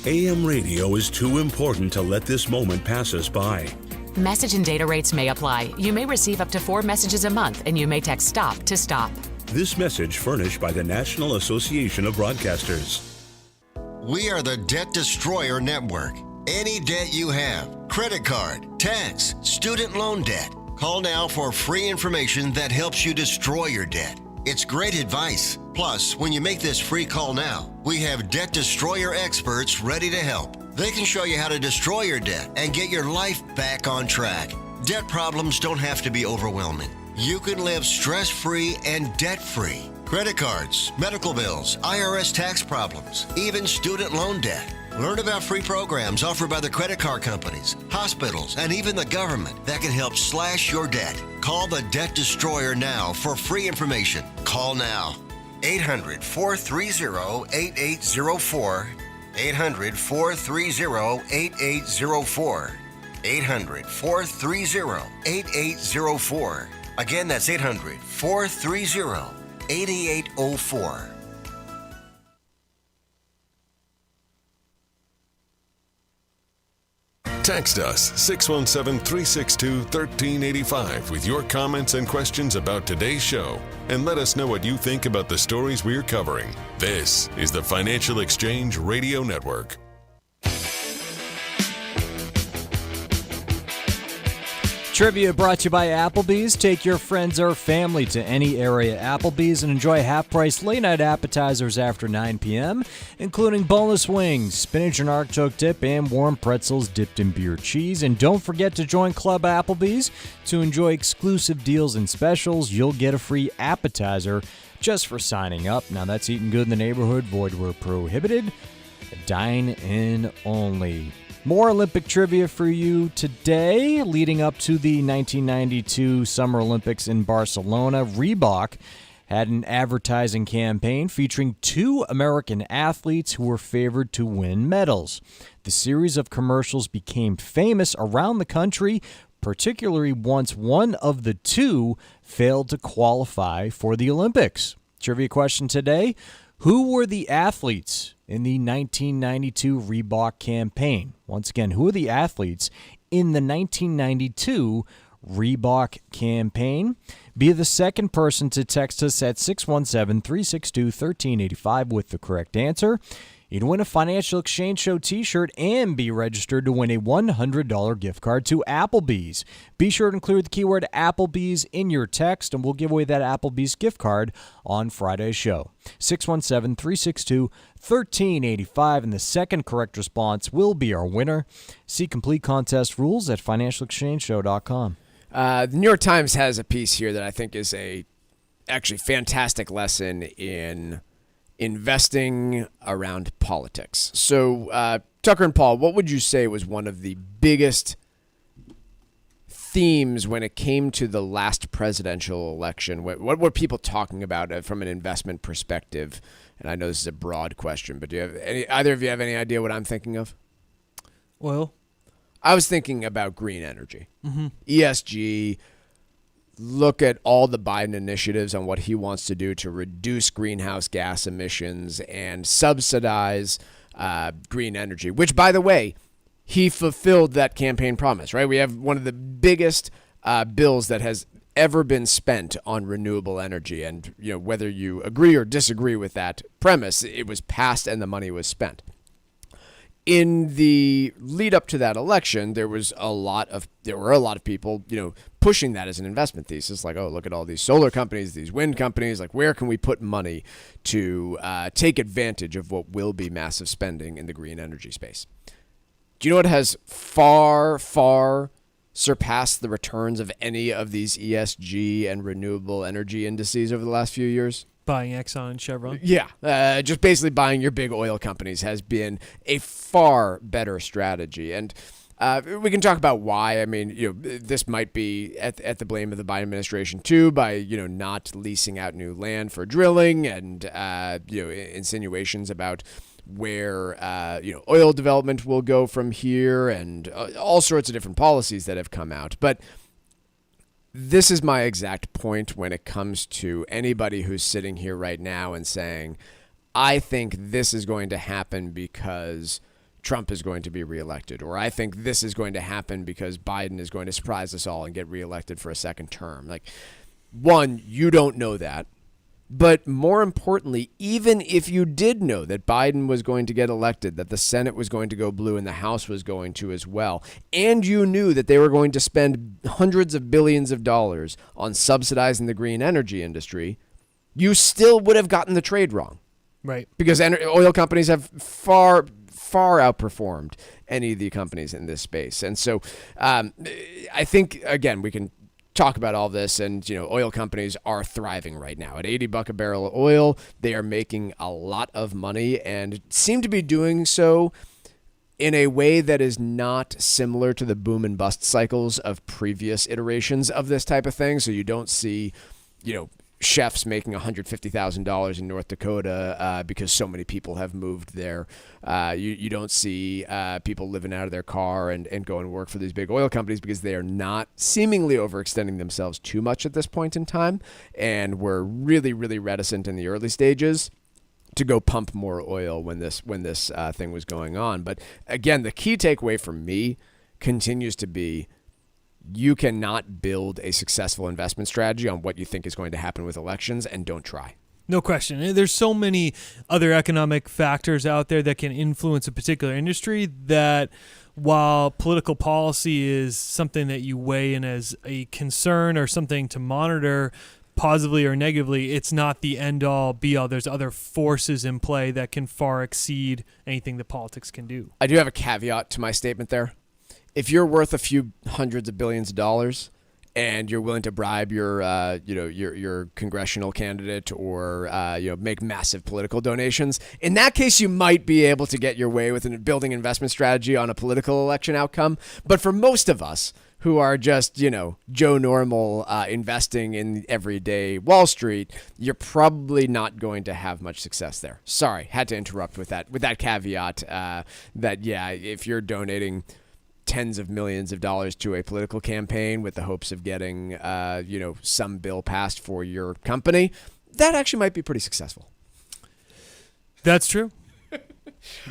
AM radio is too important to let this moment pass us by. Message and data rates may apply. You may receive up to 4 messages a month, and you may text STOP to stop. This message furnished by the National Association of Broadcasters. We are the Debt Destroyer Network. Any debt you have, credit card, tax, student loan debt, call now for free information that helps you destroy your debt. It's great advice. Plus, when you make this free call now, we have Debt Destroyer experts ready to help. They can show you how to destroy your debt and get your life back on track. Debt problems don't have to be overwhelming. You can live stress-free and debt-free. Credit cards, medical bills, IRS tax problems, even student loan debt. Learn about free programs offered by the credit card companies, hospitals, and even the government that can help slash your debt. Call the Debt Destroyer now for free information. Call now. 800-430-8804. 800-430-8804. 800-430-8804. Again, that's 800-430-8804. Text us 617-362-1385 with your comments and questions about today's show, and let us know what you think about the stories we're covering. This is the Financial Exchange Radio Network. Trivia brought to you by Applebee's. Take your friends or family to any area Applebee's and enjoy half-price late-night appetizers after 9 p.m., including boneless wings, spinach and artichoke dip, and warm pretzels dipped in beer cheese. And don't forget to join Club Applebee's to enjoy exclusive deals and specials. You'll get a free appetizer just for signing up. Now, that's eating good in the neighborhood, void where prohibited. Dine in only. More Olympic trivia for you today. Leading up to the 1992 Summer Olympics in Barcelona, Reebok had an advertising campaign featuring 2 American athletes who were favored to win medals. The series of commercials became famous around the country, particularly once one of the 2 failed to qualify for the Olympics. Trivia question today: who were the athletes in the 1992 Reebok campaign? Once again, who are the athletes in the 1992 Reebok campaign? Be the second person to text us at 617-362-1385 with the correct answer. You'd win a Financial Exchange Show t-shirt and be registered to win a $100 gift card to Applebee's. Be sure to include the keyword Applebee's in your text, and we'll give away that Applebee's gift card on Friday's show. 617-362-1385, and the second correct response will be our winner. See complete contest rules at financialexchangeshow.com. The New York Times has a piece here that I think is a actually fantastic lesson in investing around politics. So, Tucker and Paul, what would you say was one of the biggest themes when it came to the last presidential election? What were people talking about from an investment perspective? And I know this is a broad question, but do you have either of you have any idea what I'm thinking of? Well, I was thinking about green energy, ESG. Look at all the Biden initiatives on what he wants to do to reduce greenhouse gas emissions and subsidize green energy, which, by the way, he fulfilled that campaign promise, right? We have one of the biggest bills that has ever been spent on renewable energy. And whether you agree or disagree with that premise, it was passed and the money was spent. In the lead up to that election, there were a lot of people, pushing that as an investment thesis, like, oh, look at all these solar companies, these wind companies, like, where can we put money to take advantage of what will be massive spending in the green energy space? Do you know what has far, far surpassed the returns of any of these ESG and renewable energy indices over the last few years? Buying Exxon and Chevron? Yeah. Just basically buying your big oil companies has been a far better strategy. And we can talk about why. I mean, this might be at the blame of the Biden administration too, by, not leasing out new land for drilling and, insinuations about where, oil development will go from here and all sorts of different policies that have come out. But this is my exact point when it comes to anybody who's sitting here right now and saying, I think this is going to happen because Trump is going to be reelected, or I think this is going to happen because Biden is going to surprise us all and get reelected for a second term. Like, one, you don't know that. But more importantly, even if you did know that Biden was going to get elected, that the Senate was going to go blue and the House was going to as well, and you knew that they were going to spend hundreds of billions of dollars on subsidizing the green energy industry, you still would have gotten the trade wrong. Right. Because oil companies have far outperformed any of the companies in this space. And so I think, again, we can talk about all this, and oil companies are thriving right now at $80 a barrel of oil. They are making a lot of money and seem to be doing so in a way that is not similar to the boom and bust cycles of previous iterations of this type of thing. So you don't see, chefs making $150,000 in North Dakota because so many people have moved there. You don't see people living out of their car and going to work for these big oil companies because they are not seemingly overextending themselves too much at this point in time, and were really, really reticent in the early stages to go pump more oil when this thing was going on. But again, the key takeaway for me continues to be, you cannot build a successful investment strategy on what you think is going to happen with elections, and don't try. No question. There's so many other economic factors out there that can influence a particular industry that, while political policy is something that you weigh in as a concern or something to monitor positively or negatively, it's not the end-all, be-all. There's other forces in play that can far exceed anything that politics can do. I do have a caveat to my statement there. If you're worth a few hundreds of billions of dollars and you're willing to bribe your congressional candidate or make massive political donations, in that case you might be able to get your way with building investment strategy on a political election outcome. But for most of us who are just Joe Normal investing in everyday Wall Street, you're probably not going to have much success there. Sorry, had to interrupt with that caveat that if you're donating tens of millions of dollars to a political campaign with the hopes of getting, some bill passed for your company, that actually might be pretty successful. That's true.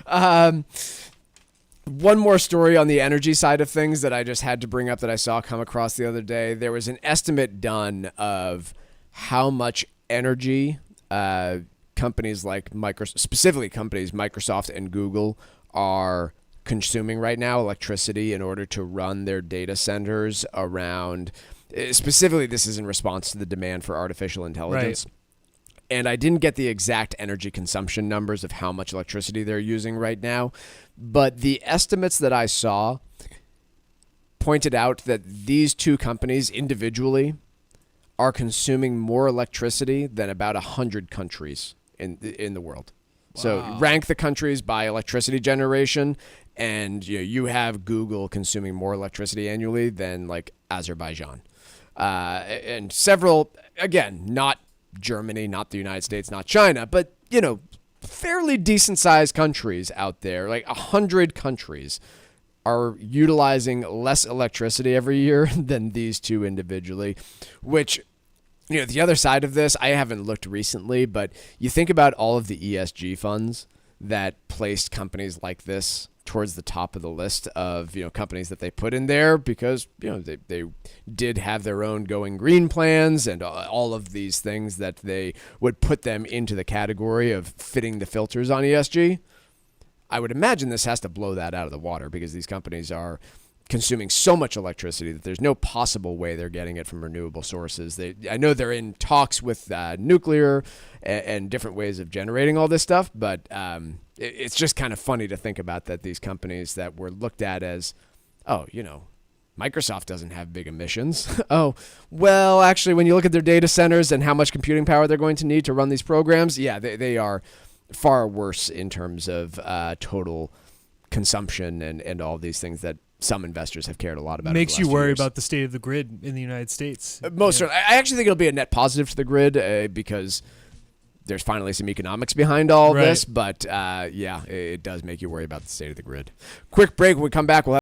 One more story on the energy side of things that I just had to bring up that I saw come across the other day. There was an estimate done of how much energy companies like specifically companies Microsoft and Google are consuming right now, electricity, in order to run their data centers around. Specifically, this is in response to the demand for artificial intelligence. Right. And I didn't get the exact energy consumption numbers of how much electricity they're using right now, but the estimates that I saw pointed out that these two companies individually are consuming more electricity than about 100 countries in the world. Wow. So rank the countries by electricity generation, and you have Google consuming more electricity annually than like Azerbaijan. And several, again, not Germany, not the United States, not China, but, fairly decent-sized countries out there, like 100 countries, are utilizing less electricity every year than these two individually, which, the other side of this, I haven't looked recently, but you think about all of the ESG funds that placed companies like this towards the top of the list of companies that they put in there because they did have their own going green plans and all of these things that they would put them into the category of fitting the filters on ESG. I would imagine this has to blow that out of the water because these companies are consuming so much electricity that there's no possible way they're getting it from renewable sources. I know they're in talks with nuclear and different ways of generating all this stuff, but it's just kind of funny to think about that these companies that were looked at as, Microsoft doesn't have big emissions. Oh, well, actually, when you look at their data centers and how much computing power they're going to need to run these programs, they are far worse in terms of total consumption and all these things that some investors have cared a lot about. Makes you worry about the state of the grid in the United States. Most certainly. I actually think it'll be a net positive to the grid because there's finally some economics behind all of this. But it does make you worry about the state of the grid. Quick break. When we come back, we'll have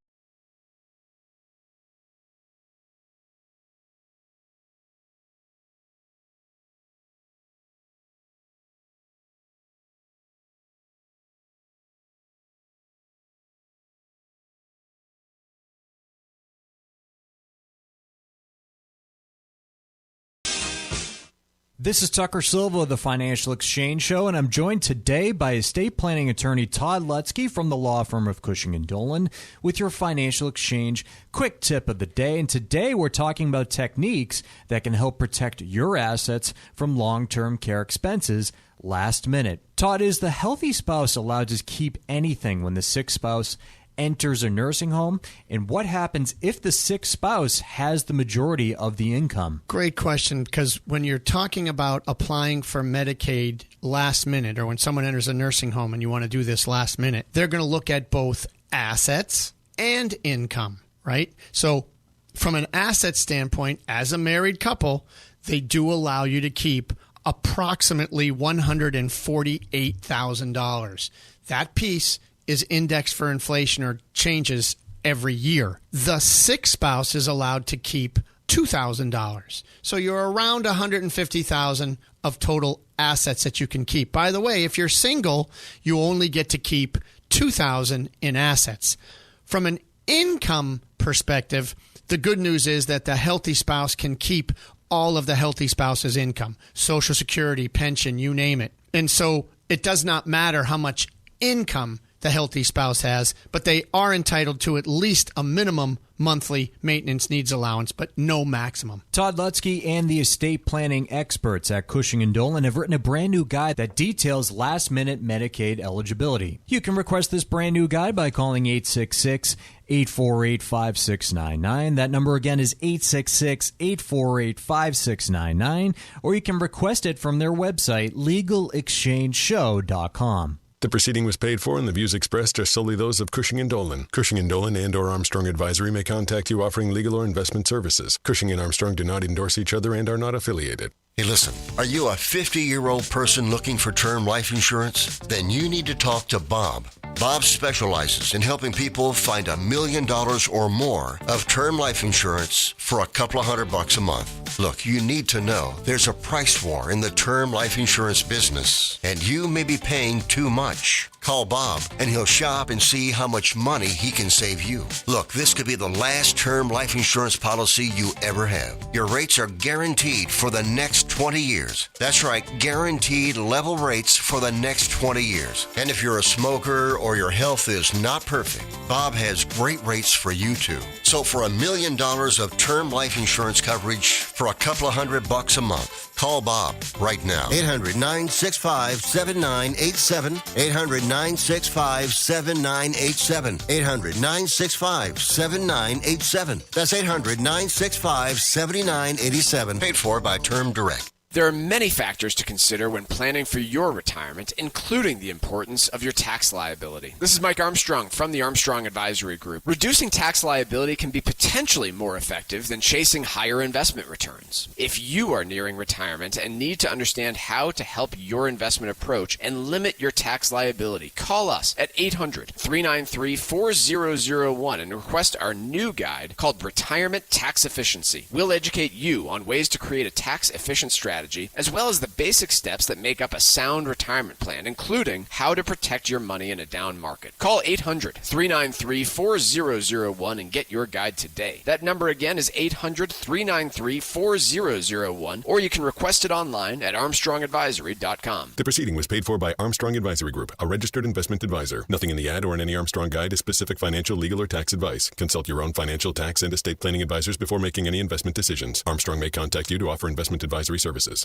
This is Tucker Silva of the Financial Exchange Show, and I'm joined today by estate planning attorney Todd Lutzke from the law firm of Cushing & Dolan with your Financial Exchange quick tip of the day. And today we're talking about techniques that can help protect your assets from long-term care expenses last minute. Todd, is the healthy spouse allowed to keep anything when the sick spouse enters a nursing home? And what happens if the sick spouse has the majority of the income? Great question, because when you're talking about applying for Medicaid last minute, or when someone enters a nursing home and you want to do this last minute, they're going to look at both assets and income, right? So from an asset standpoint, as a married couple, they do allow you to keep approximately $148,000. That piece is indexed for inflation or changes every year. The sick spouse is allowed to keep $2,000. So you're around $150,000 of total assets that you can keep. By the way, if you're single, you only get to keep $2,000 in assets. From an income perspective, the good news is that the healthy spouse can keep all of the healthy spouse's income, Social Security, pension, you name it. And so it does not matter how much income the healthy spouse has, but they are entitled to at least a minimum monthly maintenance needs allowance, but no maximum. Todd Lutzke and the estate planning experts at Cushing & Dolan have written a brand new guide that details last-minute Medicaid eligibility. You can request this brand new guide by calling 866-848-5699. That number again is 866-848-5699, or you can request it from their website, legalexchangeshow.com. The proceeding was paid for, and the views expressed are solely those of Cushing & Dolan. Cushing & Dolan and or Armstrong Advisory may contact you offering legal or investment services. Cushing and Armstrong do not endorse each other and are not affiliated. Hey, listen, are you a 50-year-old person looking for term life insurance? Then you need to talk to Bob. Bob specializes in helping people find $1 million or more of term life insurance for a couple of $100 a month. Look, you need to know there's a price war in the term life insurance business, and you may be paying too much. Call Bob, and he'll shop and see how much money he can save you. Look, this could be the last term life insurance policy you ever have. Your rates are guaranteed for the next 20 years. That's right, guaranteed level rates for the next 20 years. And if you're a smoker or your health is not perfect, Bob has great rates for you too. So for $1 million of term life insurance coverage for a couple of $100 a month, call Bob right now. 800-965-7987. 800-965-7987. 800-965-7987. That's 800-965-7987. Paid for by Term Direct. There are many factors to consider when planning for your retirement, including the importance of your tax liability. This is Mike Armstrong from the Armstrong Advisory Group. Reducing tax liability can be potentially more effective than chasing higher investment returns. If you are nearing retirement and need to understand how to help your investment approach and limit your tax liability, call us at 800-393-4001 and request our new guide called Retirement Tax Efficiency. We'll educate you on ways to create a tax-efficient strategy, as well as the basic steps that make up a sound retirement plan, including how to protect your money in a down market. Call 800-393-4001 and get your guide today. That number again is 800-393-4001, or you can request it online at armstrongadvisory.com. The proceeding was paid for by Armstrong Advisory Group, a registered investment advisor. Nothing in the ad or in any Armstrong guide is specific financial, legal, or tax advice. Consult your own financial, tax, and estate planning advisors before making any investment decisions. Armstrong may contact you to offer investment advisory services.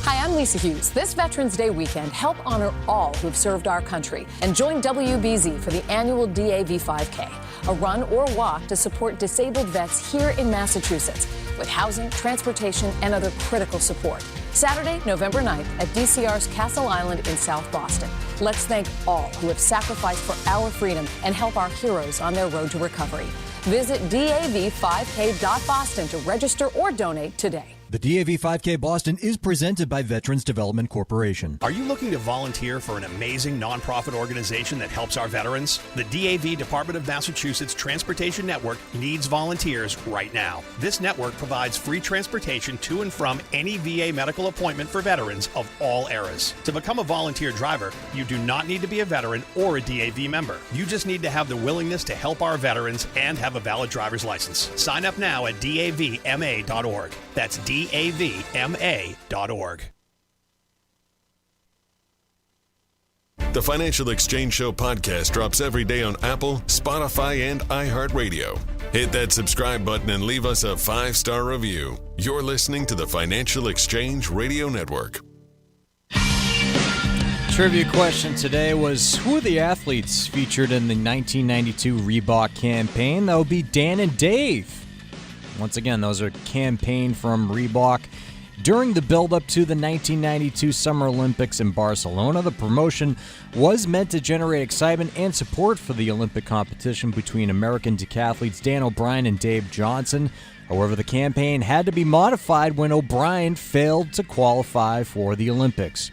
Hi, I'm Lisa Hughes. This Veterans Day weekend, help honor all who've served our country and join WBZ for the annual DAV 5K, a run or walk to support disabled vets here in Massachusetts with housing, transportation, and other critical support. Saturday, November 9th at DCR's Castle Island in South Boston. Let's thank all who have sacrificed for our freedom and help our heroes on their road to recovery. Visit DAV5K.Boston to register or donate today. The DAV 5K Boston is presented by Veterans Development Corporation. Are you looking to volunteer for an amazing nonprofit organization that helps our veterans? The DAV Department of Massachusetts Transportation Network needs volunteers right now. This network provides free transportation to and from any VA medical appointment for veterans of all eras. To become a volunteer driver, you do not need to be a veteran or a DAV member. You just need to have the willingness to help our veterans and have a valid driver's license. Sign up now at davma.org. That's davma.org. The Financial Exchange Show podcast drops every day on Apple, Spotify, and iHeartRadio. Hit that subscribe button and leave us a 5-star review. You're listening to the Financial Exchange Radio Network. Trivia question today was, who are the athletes featured in the 1992 Reebok campaign? That would be Dan and Dave. Once again, those are campaign from Reebok. During the build-up to the 1992 Summer Olympics in Barcelona, the promotion was meant to generate excitement and support for the Olympic competition between American decathletes Dan O'Brien and Dave Johnson. However, the campaign had to be modified when O'Brien failed to qualify for the Olympics.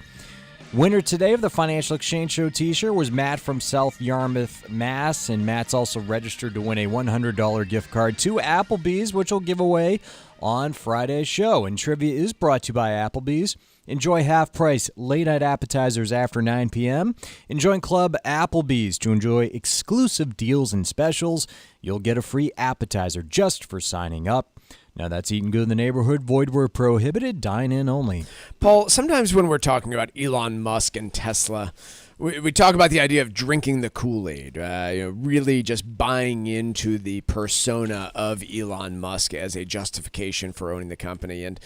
Winner today of the Financial Exchange Show t-shirt was Matt from South Yarmouth, Mass. And Matt's also registered to win a $100 gift card to Applebee's, which will give away on Friday's show. And trivia is brought to you by Applebee's. Enjoy half-price late-night appetizers after 9 p.m. And join Club Applebee's to enjoy exclusive deals and specials. You'll get a free appetizer just for signing up. Now, that's eating good in the neighborhood. Void where prohibited. Dine in only. Paul, sometimes when we're talking about Elon Musk and Tesla, we talk about the idea of drinking the Kool-Aid, really just buying into the persona of Elon Musk as a justification for owning the company. And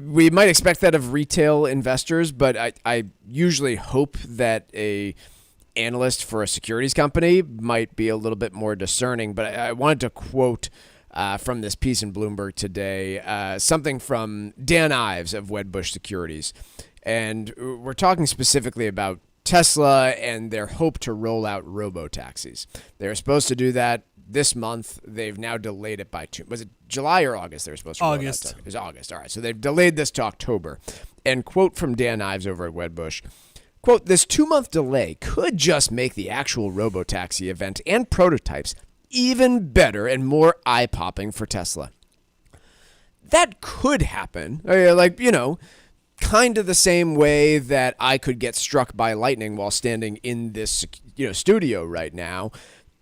we might expect that of retail investors, but I usually hope that a analyst for a securities company might be a little bit more discerning. But I wanted to quote from this piece in Bloomberg today, something from Dan Ives of Wedbush Securities. And we're talking specifically about Tesla and their hope to roll out robotaxis. They were supposed to do that this month. They've now delayed it by 2. Was it July or August they were supposed to roll August. it out? It was August. All right. So they've delayed this to October. And quote from Dan Ives over at Wedbush, quote, "This 2-month delay could just make the actual robotaxi event and prototypes even better and more eye-popping for Tesla." That could happen. Kind of the same way that I could get struck by lightning while standing in this studio right now.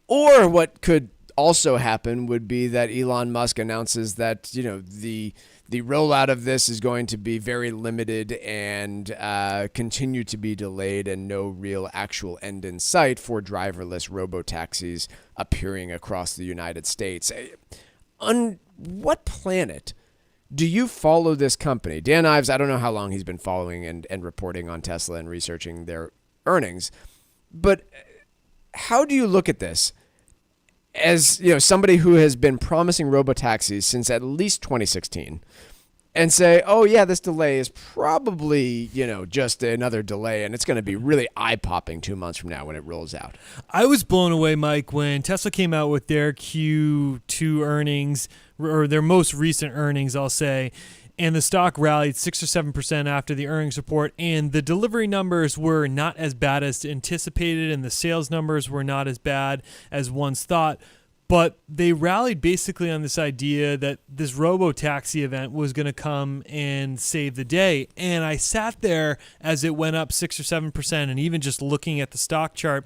Or what could also happen would be that Elon Musk announces that the rollout of this is going to be very limited and continue to be delayed, and no real actual end in sight for driverless robotaxis appearing across the United States. On what planet do you follow this company? Dan Ives, I don't know how long he's been following and reporting on Tesla and researching their earnings, but how do you look at this as somebody who has been promising robotaxis since at least 2016 and say, oh yeah, this delay is probably, just another delay, and it's going to be really eye-popping 2 months from now when it rolls out? I was blown away, Mike, when Tesla came out with their Q2 earnings, or their most recent earnings, I'll say, and the stock rallied 6 or 7% after the earnings report, and the delivery numbers were not as bad as anticipated, and the sales numbers were not as bad as once thought. But they rallied basically on this idea that this robotaxi event was going to come and save the day. And I sat there as it went up 6 or 7%, and even just looking at the stock chart,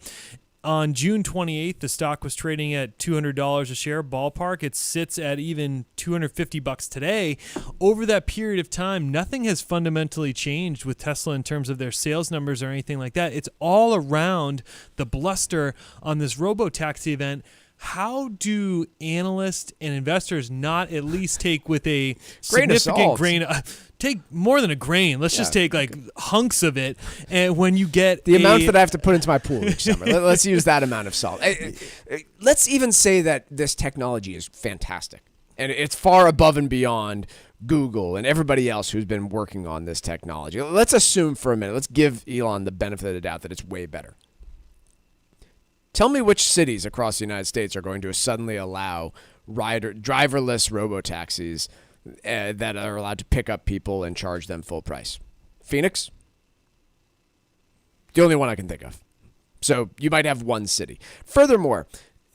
on June 28th, the stock was trading at $200 a share, ballpark. It sits at even $250 today. Over that period of time, nothing has fundamentally changed with Tesla in terms of their sales numbers or anything like that. It's all around the bluster on this robotaxi event. How do analysts and investors not at least take with a significant grain, take more than a grain, let's just take like hunks of it, and when you get the amount that I have to put into my pool each summer, let's use that amount of salt. Let's even say that this technology is fantastic, and it's far above and beyond Google and everybody else who's been working on this technology. Let's assume for a minute, let's give Elon the benefit of the doubt that it's way better. Tell me which cities across the United States are going to suddenly allow driverless robotaxis that are allowed to pick up people and charge them full price. Phoenix? The only one I can think of. So you might have one city. Furthermore,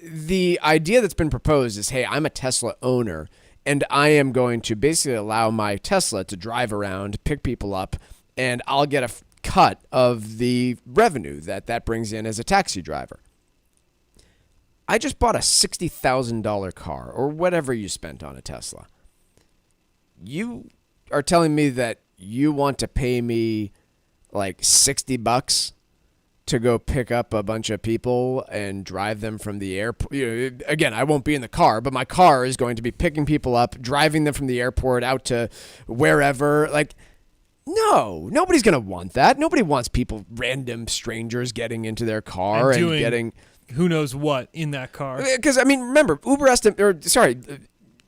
the idea that's been proposed is, hey, I'm a Tesla owner, and I am going to basically allow my Tesla to drive around, pick people up, and I'll get a cut of the revenue that brings in as a taxi driver. I just bought a $60,000 car, or whatever you spent on a Tesla. You are telling me that you want to pay me like $60 to go pick up a bunch of people and drive them from the airport. Again, I won't be in the car, but my car is going to be picking people up, driving them from the airport out to wherever. Like, no, nobody's going to want that. Nobody wants random strangers getting into their car and getting who knows what in that car. Because, I mean, remember,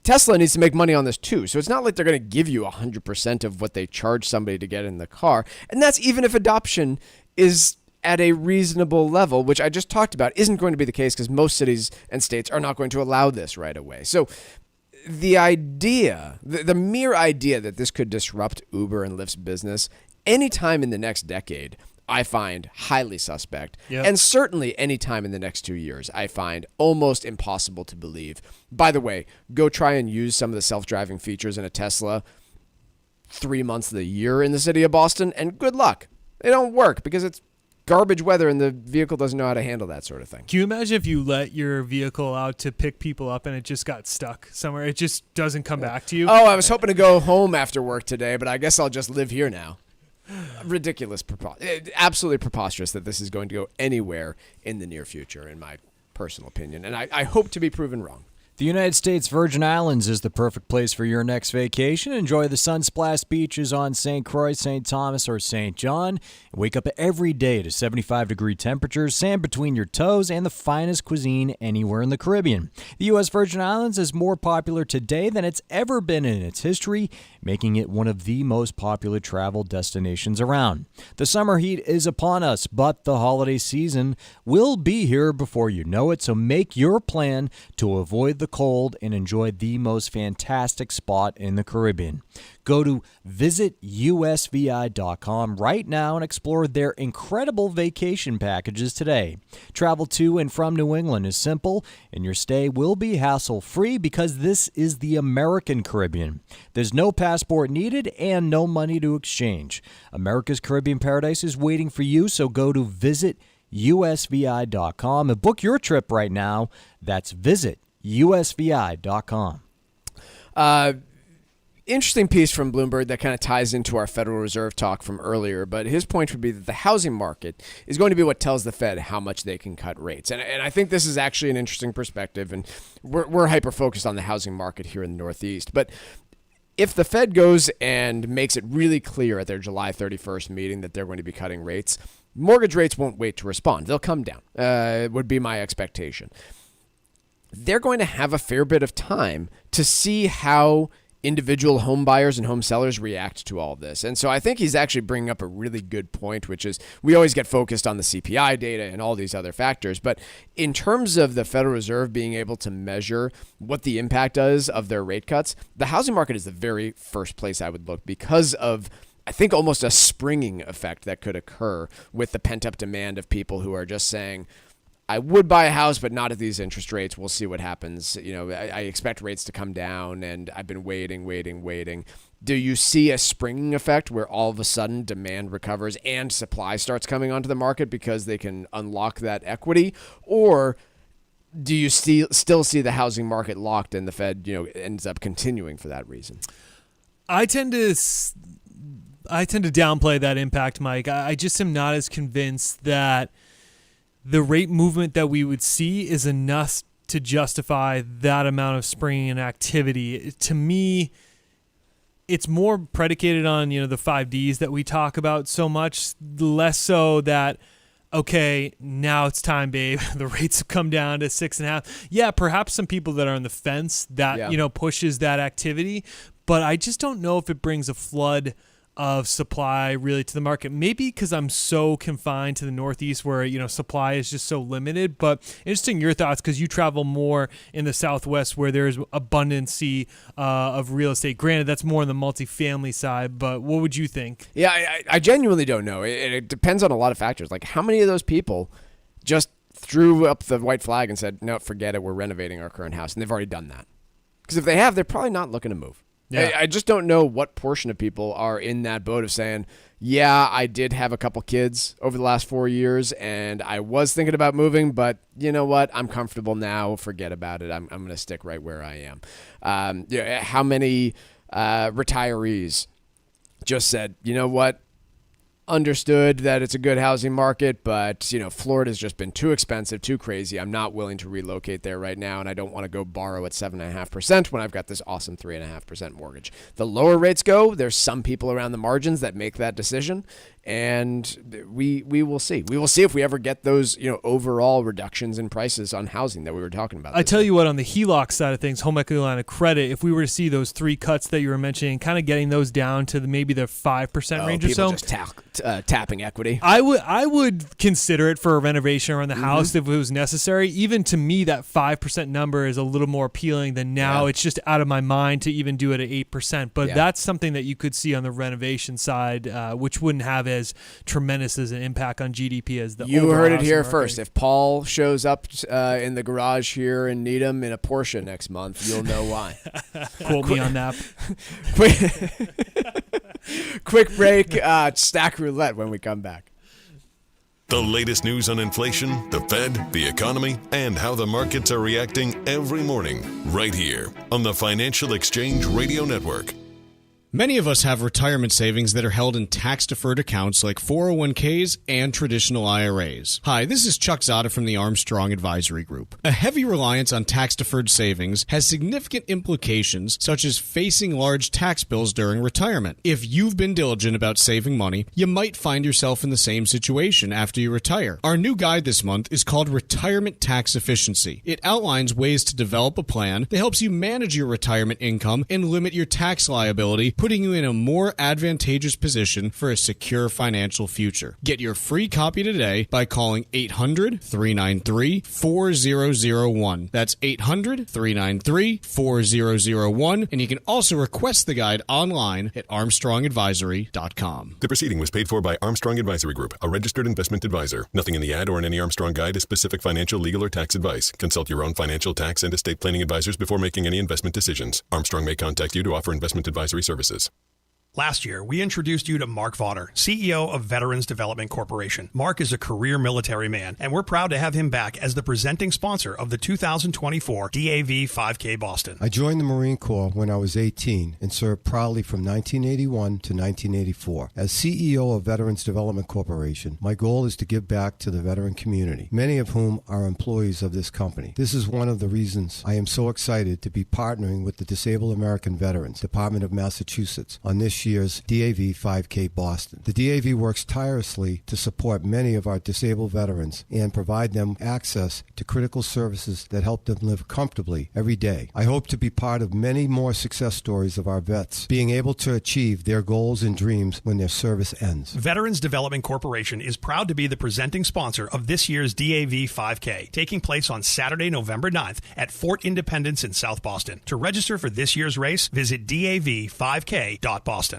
Tesla needs to make money on this too. So it's not like they're going to give you 100% of what they charge somebody to get in the car. And that's even if adoption is at a reasonable level, which I just talked about isn't going to be the case because most cities and states are not going to allow this right away. So the idea, the mere idea that this could disrupt Uber and Lyft's business anytime in the next decade, I find highly suspect. Yep. And certainly any time in the next 2 years, I find almost impossible to believe. By the way, go try and use some of the self-driving features in a Tesla 3 months of the year in the city of Boston, and good luck. They don't work because it's garbage weather and the vehicle doesn't know how to handle that sort of thing. Can you imagine if you let your vehicle out to pick people up and it just got stuck somewhere? It just doesn't come back to you? Oh, I was hoping to go home after work today, but I guess I'll just live here now. Ridiculous, absolutely preposterous that this is going to go anywhere in the near future, in my personal opinion. And I hope to be proven wrong. The United States Virgin Islands is the perfect place for your next vacation. Enjoy the sun-splashed beaches on St. Croix, St. Thomas, or St. John. Wake up every day to 75-degree temperatures, sand between your toes, and the finest cuisine anywhere in the Caribbean. The U.S. Virgin Islands is more popular today than it's ever been in its history, making it one of the most popular travel destinations around. The summer heat is upon us, but the holiday season will be here before you know it, so make your plan to avoid the cold and enjoy the most fantastic spot in the Caribbean. Go to visitusvi.com right now and explore their incredible vacation packages today. Travel to and from New England is simple, and your stay will be hassle-free because this is the American Caribbean. There's no passport needed and no money to exchange. America's Caribbean Paradise is waiting for you, so go to visitusvi.com and book your trip right now. That's visitusvi.com. Interesting piece from Bloomberg that kind of ties into our Federal Reserve talk from earlier, but his point would be that the housing market is going to be what tells the Fed how much they can cut rates. And I think this is actually an interesting perspective, and we're hyper-focused on the housing market here in the Northeast. But if the Fed goes and makes it really clear at their July 31st meeting that they're going to be cutting rates, mortgage rates won't wait to respond. They'll come down, would be my expectation. They're going to have a fair bit of time to see how individual home buyers and home sellers react to all this. And so I think he's actually bringing up a really good point, which is we always get focused on the CPI data and all these other factors. But in terms of the Federal Reserve being able to measure what the impact is of their rate cuts, the housing market is the very first place I would look because of, I think, almost a springing effect that could occur with the pent-up demand of people who are just saying, I would buy a house, but not at these interest rates. We'll see what happens. You know, I expect rates to come down, and I've been waiting. Do you see a springing effect where all of a sudden demand recovers and supply starts coming onto the market because they can unlock that equity? Or do you still see the housing market locked and the Fed, ends up continuing for that reason? I tend to downplay that impact, Mike. I just am not as convinced that the rate movement that we would see is enough to justify that amount of springing and activity. To me, it's more predicated on, the 5Ds that we talk about so much, less so that, okay, now it's time, babe. The rates have come down to 6.5. Yeah, perhaps some people that are on the fence that, pushes that activity, but I just don't know if it brings a flood of supply really to the market. Maybe because I'm so confined to the Northeast where, supply is just so limited. But interesting your thoughts because you travel more in the Southwest where there's abundancy of real estate. Granted, that's more on the multifamily side, but what would you think? Yeah, I genuinely don't know. It depends on a lot of factors. Like how many of those people just threw up the white flag and said, no, forget it, we're renovating our current house. And they've already done that. Because if they have, they're probably not looking to move. Yeah. I just don't know what portion of people are in that boat of saying, yeah, I did have a couple kids over the last 4 years, and I was thinking about moving, but you know what? I'm comfortable now. Forget about it. I'm going to stick right where I am. How many retirees just said, you know what? understood that it's a good housing market, but, Florida's just been too expensive, too crazy. I'm not willing to relocate there right now, and I don't want to go borrow at 7.5% when I've got this awesome 3.5% mortgage. The lower rates go, there's some people around the margins that make that decision, and we will see. We will see if we ever get those, overall reductions in prices on housing that we were talking about. I tell you what, on the HELOC side of things, home equity line of credit, if we were to see those 3 cuts that you were mentioning, kind of getting those down to maybe the 5% range or so. Just tapping equity. I would consider it for a renovation around the house if it was necessary. Even to me, that 5% number is a little more appealing than now. It's just out of my mind to even do it at 8%. But that's something that you could see on the renovation side, which wouldn't have as tremendous as an impact on GDP as the You heard it here market. first. If Paul shows up in the garage here in Needham in a Porsche next month, you'll know why. Quote me on that. Quick break. Stack roulette when we come back. The latest news on inflation, the Fed, the economy, and how the markets are reacting every morning, right here on the Financial Exchange Radio Network. Many of us have retirement savings that are held in tax-deferred accounts like 401ks and traditional IRAs. Hi, this is Chuck Zada from the Armstrong Advisory Group. A heavy reliance on tax-deferred savings has significant implications, such as facing large tax bills during retirement. If you've been diligent about saving money, you might find yourself in the same situation after you retire. Our new guide this month is called Retirement Tax Efficiency. It outlines ways to develop a plan that helps you manage your retirement income and limit your tax liability, putting you in a more advantageous position for a secure financial future. Get your free copy today by calling 800-393-4001. That's 800-393-4001. And you can also request the guide online at armstrongadvisory.com. The proceeding was paid for by Armstrong Advisory Group, a registered investment advisor. Nothing in the ad or in any Armstrong guide is specific financial, legal, or tax advice. Consult your own financial, tax, and estate planning advisors before making any investment decisions. Armstrong may contact you to offer investment advisory services. Last year, we introduced you to Mark Vaughter, CEO of Veterans Development Corporation. Mark is a career military man, and we're proud to have him back as the presenting sponsor of the 2024 DAV 5K Boston. I joined the Marine Corps when I was 18 and served proudly from 1981 to 1984. As CEO of Veterans Development Corporation, my goal is to give back to the veteran community, many of whom are employees of this company. This is one of the reasons I am so excited to be partnering with the Disabled American Veterans Department of Massachusetts on this year's DAV 5K Boston. The DAV works tirelessly to support many of our disabled veterans and provide them access to critical services that help them live comfortably every day. I hope to be part of many more success stories of our vets being able to achieve their goals and dreams when their service ends. Veterans Development Corporation is proud to be the presenting sponsor of this year's DAV 5K, taking place on Saturday, November 9th at Fort Independence in South Boston. To register for this year's race, visit dav5k.boston.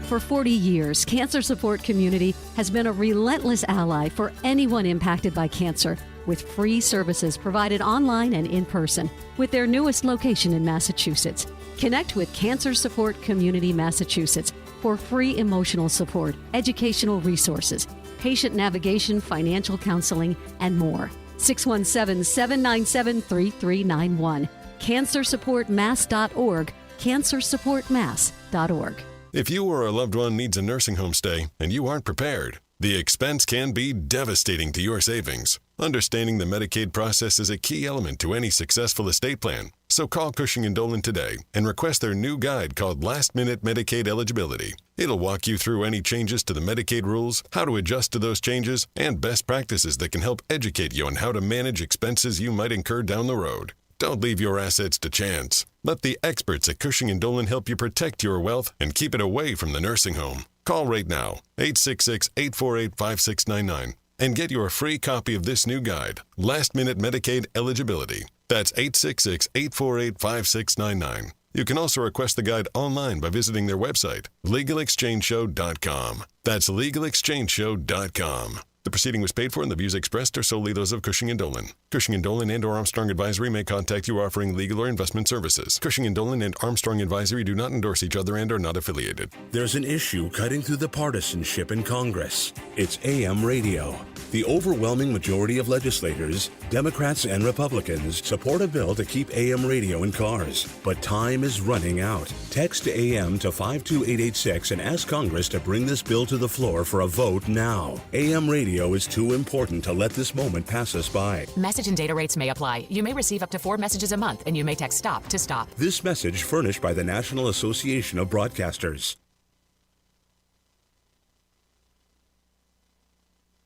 For 40 years, Cancer Support Community has been a relentless ally for anyone impacted by cancer, with free services provided online and in person, with their newest location in Massachusetts. Connect with Cancer Support Community Massachusetts for free emotional support, educational resources, patient navigation, financial counseling, and more. 617-797-3391. CancerSupportMass.org. CancerSupportMass.org. If you or a loved one needs a nursing home stay and you aren't prepared, the expense can be devastating to your savings. Understanding the Medicaid process is a key element to any successful estate plan. So call Cushing & Dolan today and request their new guide called Last Minute Medicaid Eligibility. It'll walk you through any changes to the Medicaid rules, how to adjust to those changes, and best practices that can help educate you on how to manage expenses you might incur down the road. Don't leave your assets to chance. Let the experts at Cushing & Dolan help you protect your wealth and keep it away from the nursing home. Call right now, 866-848-5699, and get your free copy of this new guide, Last Minute Medicaid Eligibility. That's 866-848-5699. You can also request the guide online by visiting their website, LegalExchangeShow.com. That's LegalExchangeShow.com. The proceeding was paid for and the views expressed are solely those of Cushing & Dolan. Cushing & Dolan and or Armstrong Advisory may contact you offering legal or investment services. Cushing & Dolan and Armstrong Advisory do not endorse each other and are not affiliated. There's an issue cutting through the partisanship in Congress. It's AM radio. The overwhelming majority of legislators, Democrats and Republicans, support a bill to keep AM radio in cars. But time is running out. Text AM to 52886 and ask Congress to bring this bill to the floor for a vote now. AM radio is too important to let this moment pass us by. Message and data rates may apply. You may receive up to 4 messages a month, and you may text STOP to stop. This message furnished by the National Association of Broadcasters.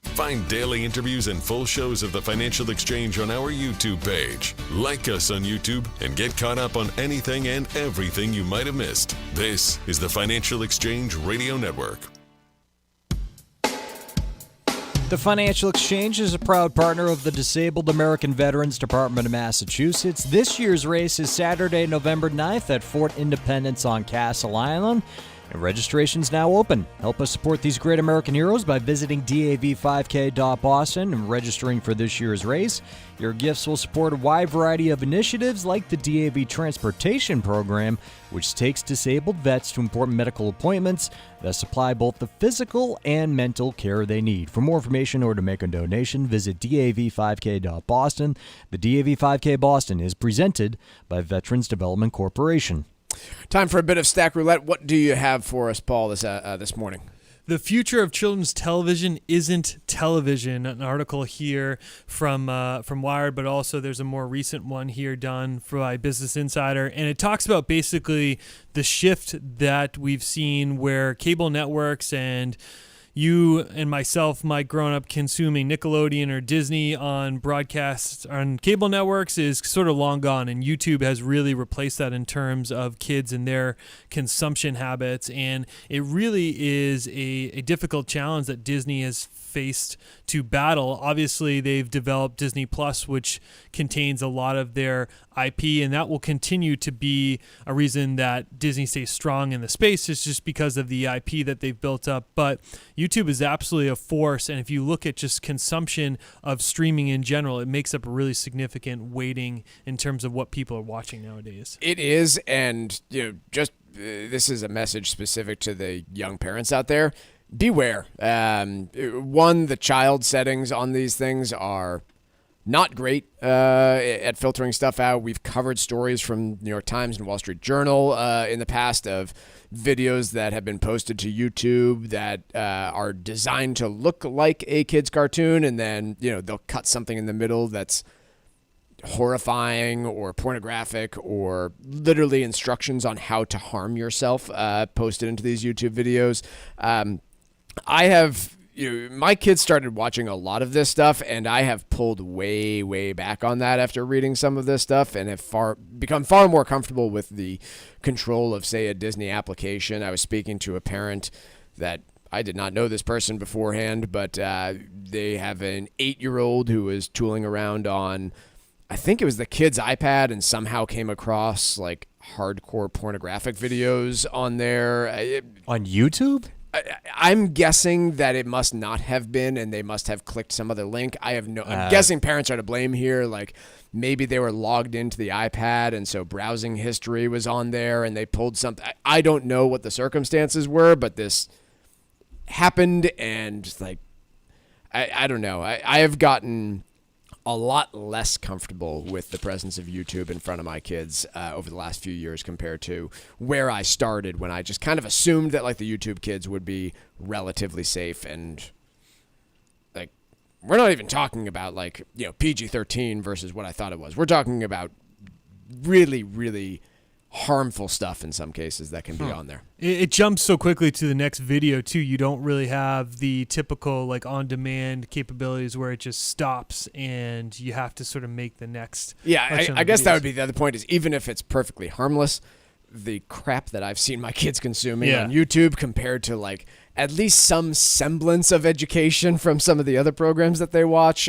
Find daily interviews and full shows of the Financial Exchange on our YouTube page. Like us on YouTube and get caught up on anything and everything you might have missed. This is the Financial Exchange Radio Network. The Financial Exchange is a proud partner of the Disabled American Veterans Department of Massachusetts. This year's race is Saturday, November 9th at Fort Independence on Castle Island. And registration's now open. Help us support these great American heroes by visiting dav5k.boston and registering for this year's race. Your gifts will support a wide variety of initiatives like the DAV Transportation Program, which takes disabled vets to important medical appointments that supply both the physical and mental care they need. For more information or to make a donation, visit dav5k.boston. The DAV5K Boston is presented by Veterans Development Corporation. Time for a bit of Stack Roulette. What do you have for us, Paul, this morning? The future of children's television isn't television. An article here from Wired, but also there's a more recent one here done by Business Insider, and it talks about basically the shift that we've seen where cable networks and you and myself, Mike, growing up consuming Nickelodeon or Disney on broadcasts on cable networks is sort of long gone, and YouTube has really replaced that in terms of kids and their consumption habits. And it really is a difficult challenge that Disney has faced to battle. Obviously, they've developed Disney Plus, which contains a lot of their IP, and that will continue to be a reason that Disney stays strong in the space. It's just because of the IP that they've built up. But YouTube is absolutely a force, and if you look at just consumption of streaming in general, it makes up a really significant weighting in terms of what people are watching nowadays. It is, and this is a message specific to the young parents out there. Beware. One, the child settings on these things are not great at filtering stuff out. We've covered stories from New York Times and Wall Street Journal in the past of videos that have been posted to YouTube that are designed to look like a kid's cartoon, and then they'll cut something in the middle that's horrifying or pornographic or literally instructions on how to harm yourself posted into these YouTube videos. I have, my kids started watching a lot of this stuff, and I have pulled way, way back on that after reading some of this stuff, and have become far more comfortable with the control of, say, a Disney application. I was speaking to a parent that I did not know this person beforehand, but they have an 8-year-old who is tooling around on, I think it was the kid's iPad, and somehow came across like hardcore pornographic videos on there. On YouTube? I'm guessing that it must not have been, and they must have clicked some other link. I'm guessing parents are to blame here. Like maybe they were logged into the iPad, and so browsing history was on there, and they pulled something. I don't know what the circumstances were, but this happened, and like I don't know. I have gotten a lot less comfortable with the presence of YouTube in front of my kids over the last few years compared to where I started, when I just kind of assumed that like the YouTube kids would be relatively safe. And like, we're not even talking about like, PG-13 versus what I thought it was. We're talking about really, really harmful stuff in some cases that can be on there. It jumps so quickly to the next video too. You don't really have the typical like on-demand capabilities where it just stops and you have to sort of make the next. Yeah, I guess that would be the other point, is even if it's perfectly harmless, the crap that I've seen my kids consuming on YouTube compared to like at least some semblance of education from some of the other programs that they watch,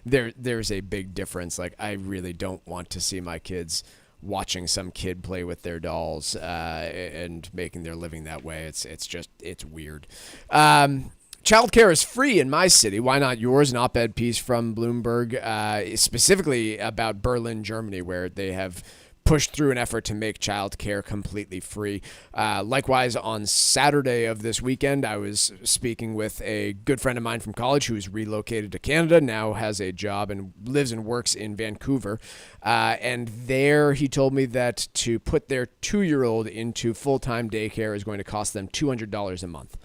there's a big difference. Like, I really don't want to see my kids watching some kid play with their dolls and making their living that way. It's weird. Childcare is free in my city. Why not yours? An op-ed piece from Bloomberg specifically about Berlin, Germany, where they have pushed through an effort to make childcare completely free. Likewise, on Saturday of this weekend, I was speaking with a good friend of mine from college who's relocated to Canada, now has a job and lives and works in Vancouver. And there he told me that to put their 2-year-old into full-time daycare is going to cost them $200 a month.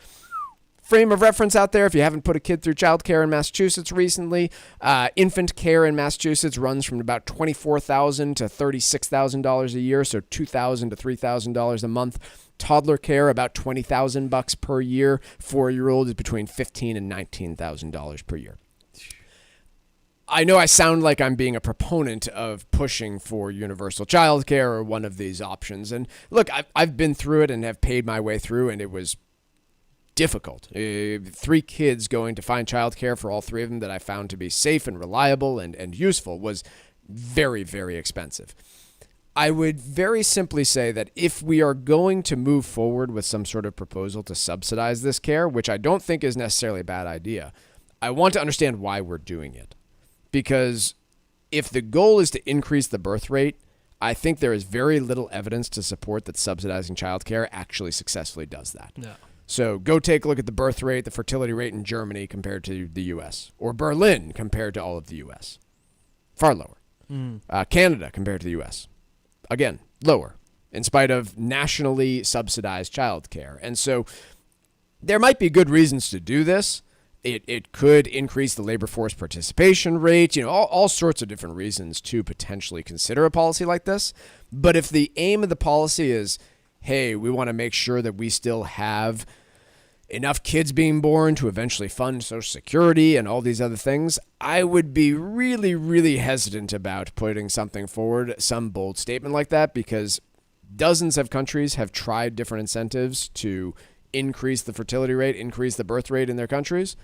Frame of reference out there, if you haven't put a kid through childcare in Massachusetts recently, infant care in Massachusetts runs from about $24,000 to $36,000 a year, so $2,000 to $3,000 a month. Toddler care, about $20,000 per year. 4-year-old is between $15,000 and $19,000 per year. I know I sound like I'm being a proponent of pushing for universal childcare or one of these options. And look, I've been through it and have paid my way through, and it was difficult. 3 kids going to find childcare for all 3 of them that I found to be safe and reliable and useful was very, very expensive. I would very simply say that if we are going to move forward with some sort of proposal to subsidize this care, which I don't think is necessarily a bad idea, I want to understand why we're doing it. Because if the goal is to increase the birth rate, I think there is very little evidence to support that subsidizing childcare actually successfully does that. No. So go take a look at the birth rate, the fertility rate in Germany compared to the U.S. or Berlin compared to all of the U.S. Far lower. Canada compared to the U.S. Again, lower, in spite of nationally subsidized childcare. And so there might be good reasons to do this. It could increase the labor force participation rate, all sorts of different reasons to potentially consider a policy like this. But if the aim of the policy is, hey, we want to make sure that we still have enough kids being born to eventually fund Social Security and all these other things, I would be really, really hesitant about putting something forward, some bold statement like that, because dozens of countries have tried different incentives to increase the fertility rate, increase the birth rate in their countries.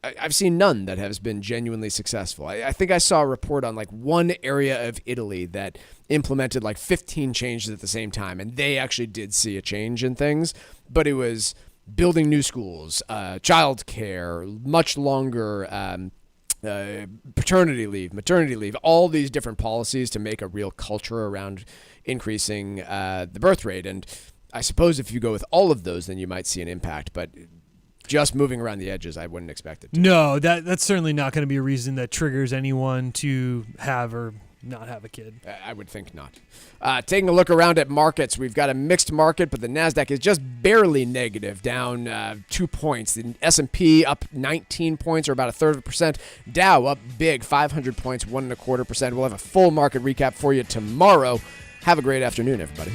I've seen none that has been genuinely successful. I think I saw a report on one area of Italy that implemented 15 changes at the same time, and they actually did see a change in things, but it was building new schools, child care, much longer paternity leave, maternity leave, all these different policies to make a real culture around increasing the birth rate. And I suppose if you go with all of those, then you might see an impact, but just moving around the edges, I wouldn't expect it to. No, that's certainly not going to be a reason that triggers anyone to have or not have a kid. I would think not. Taking a look around at markets, we've got a mixed market, but the NASDAQ is just barely negative, down 2 points. The S&P up 19 points, or about 1/3%. Dow up big, 500 points, 1.25%. We'll have a full market recap for you tomorrow. Have a great afternoon, everybody.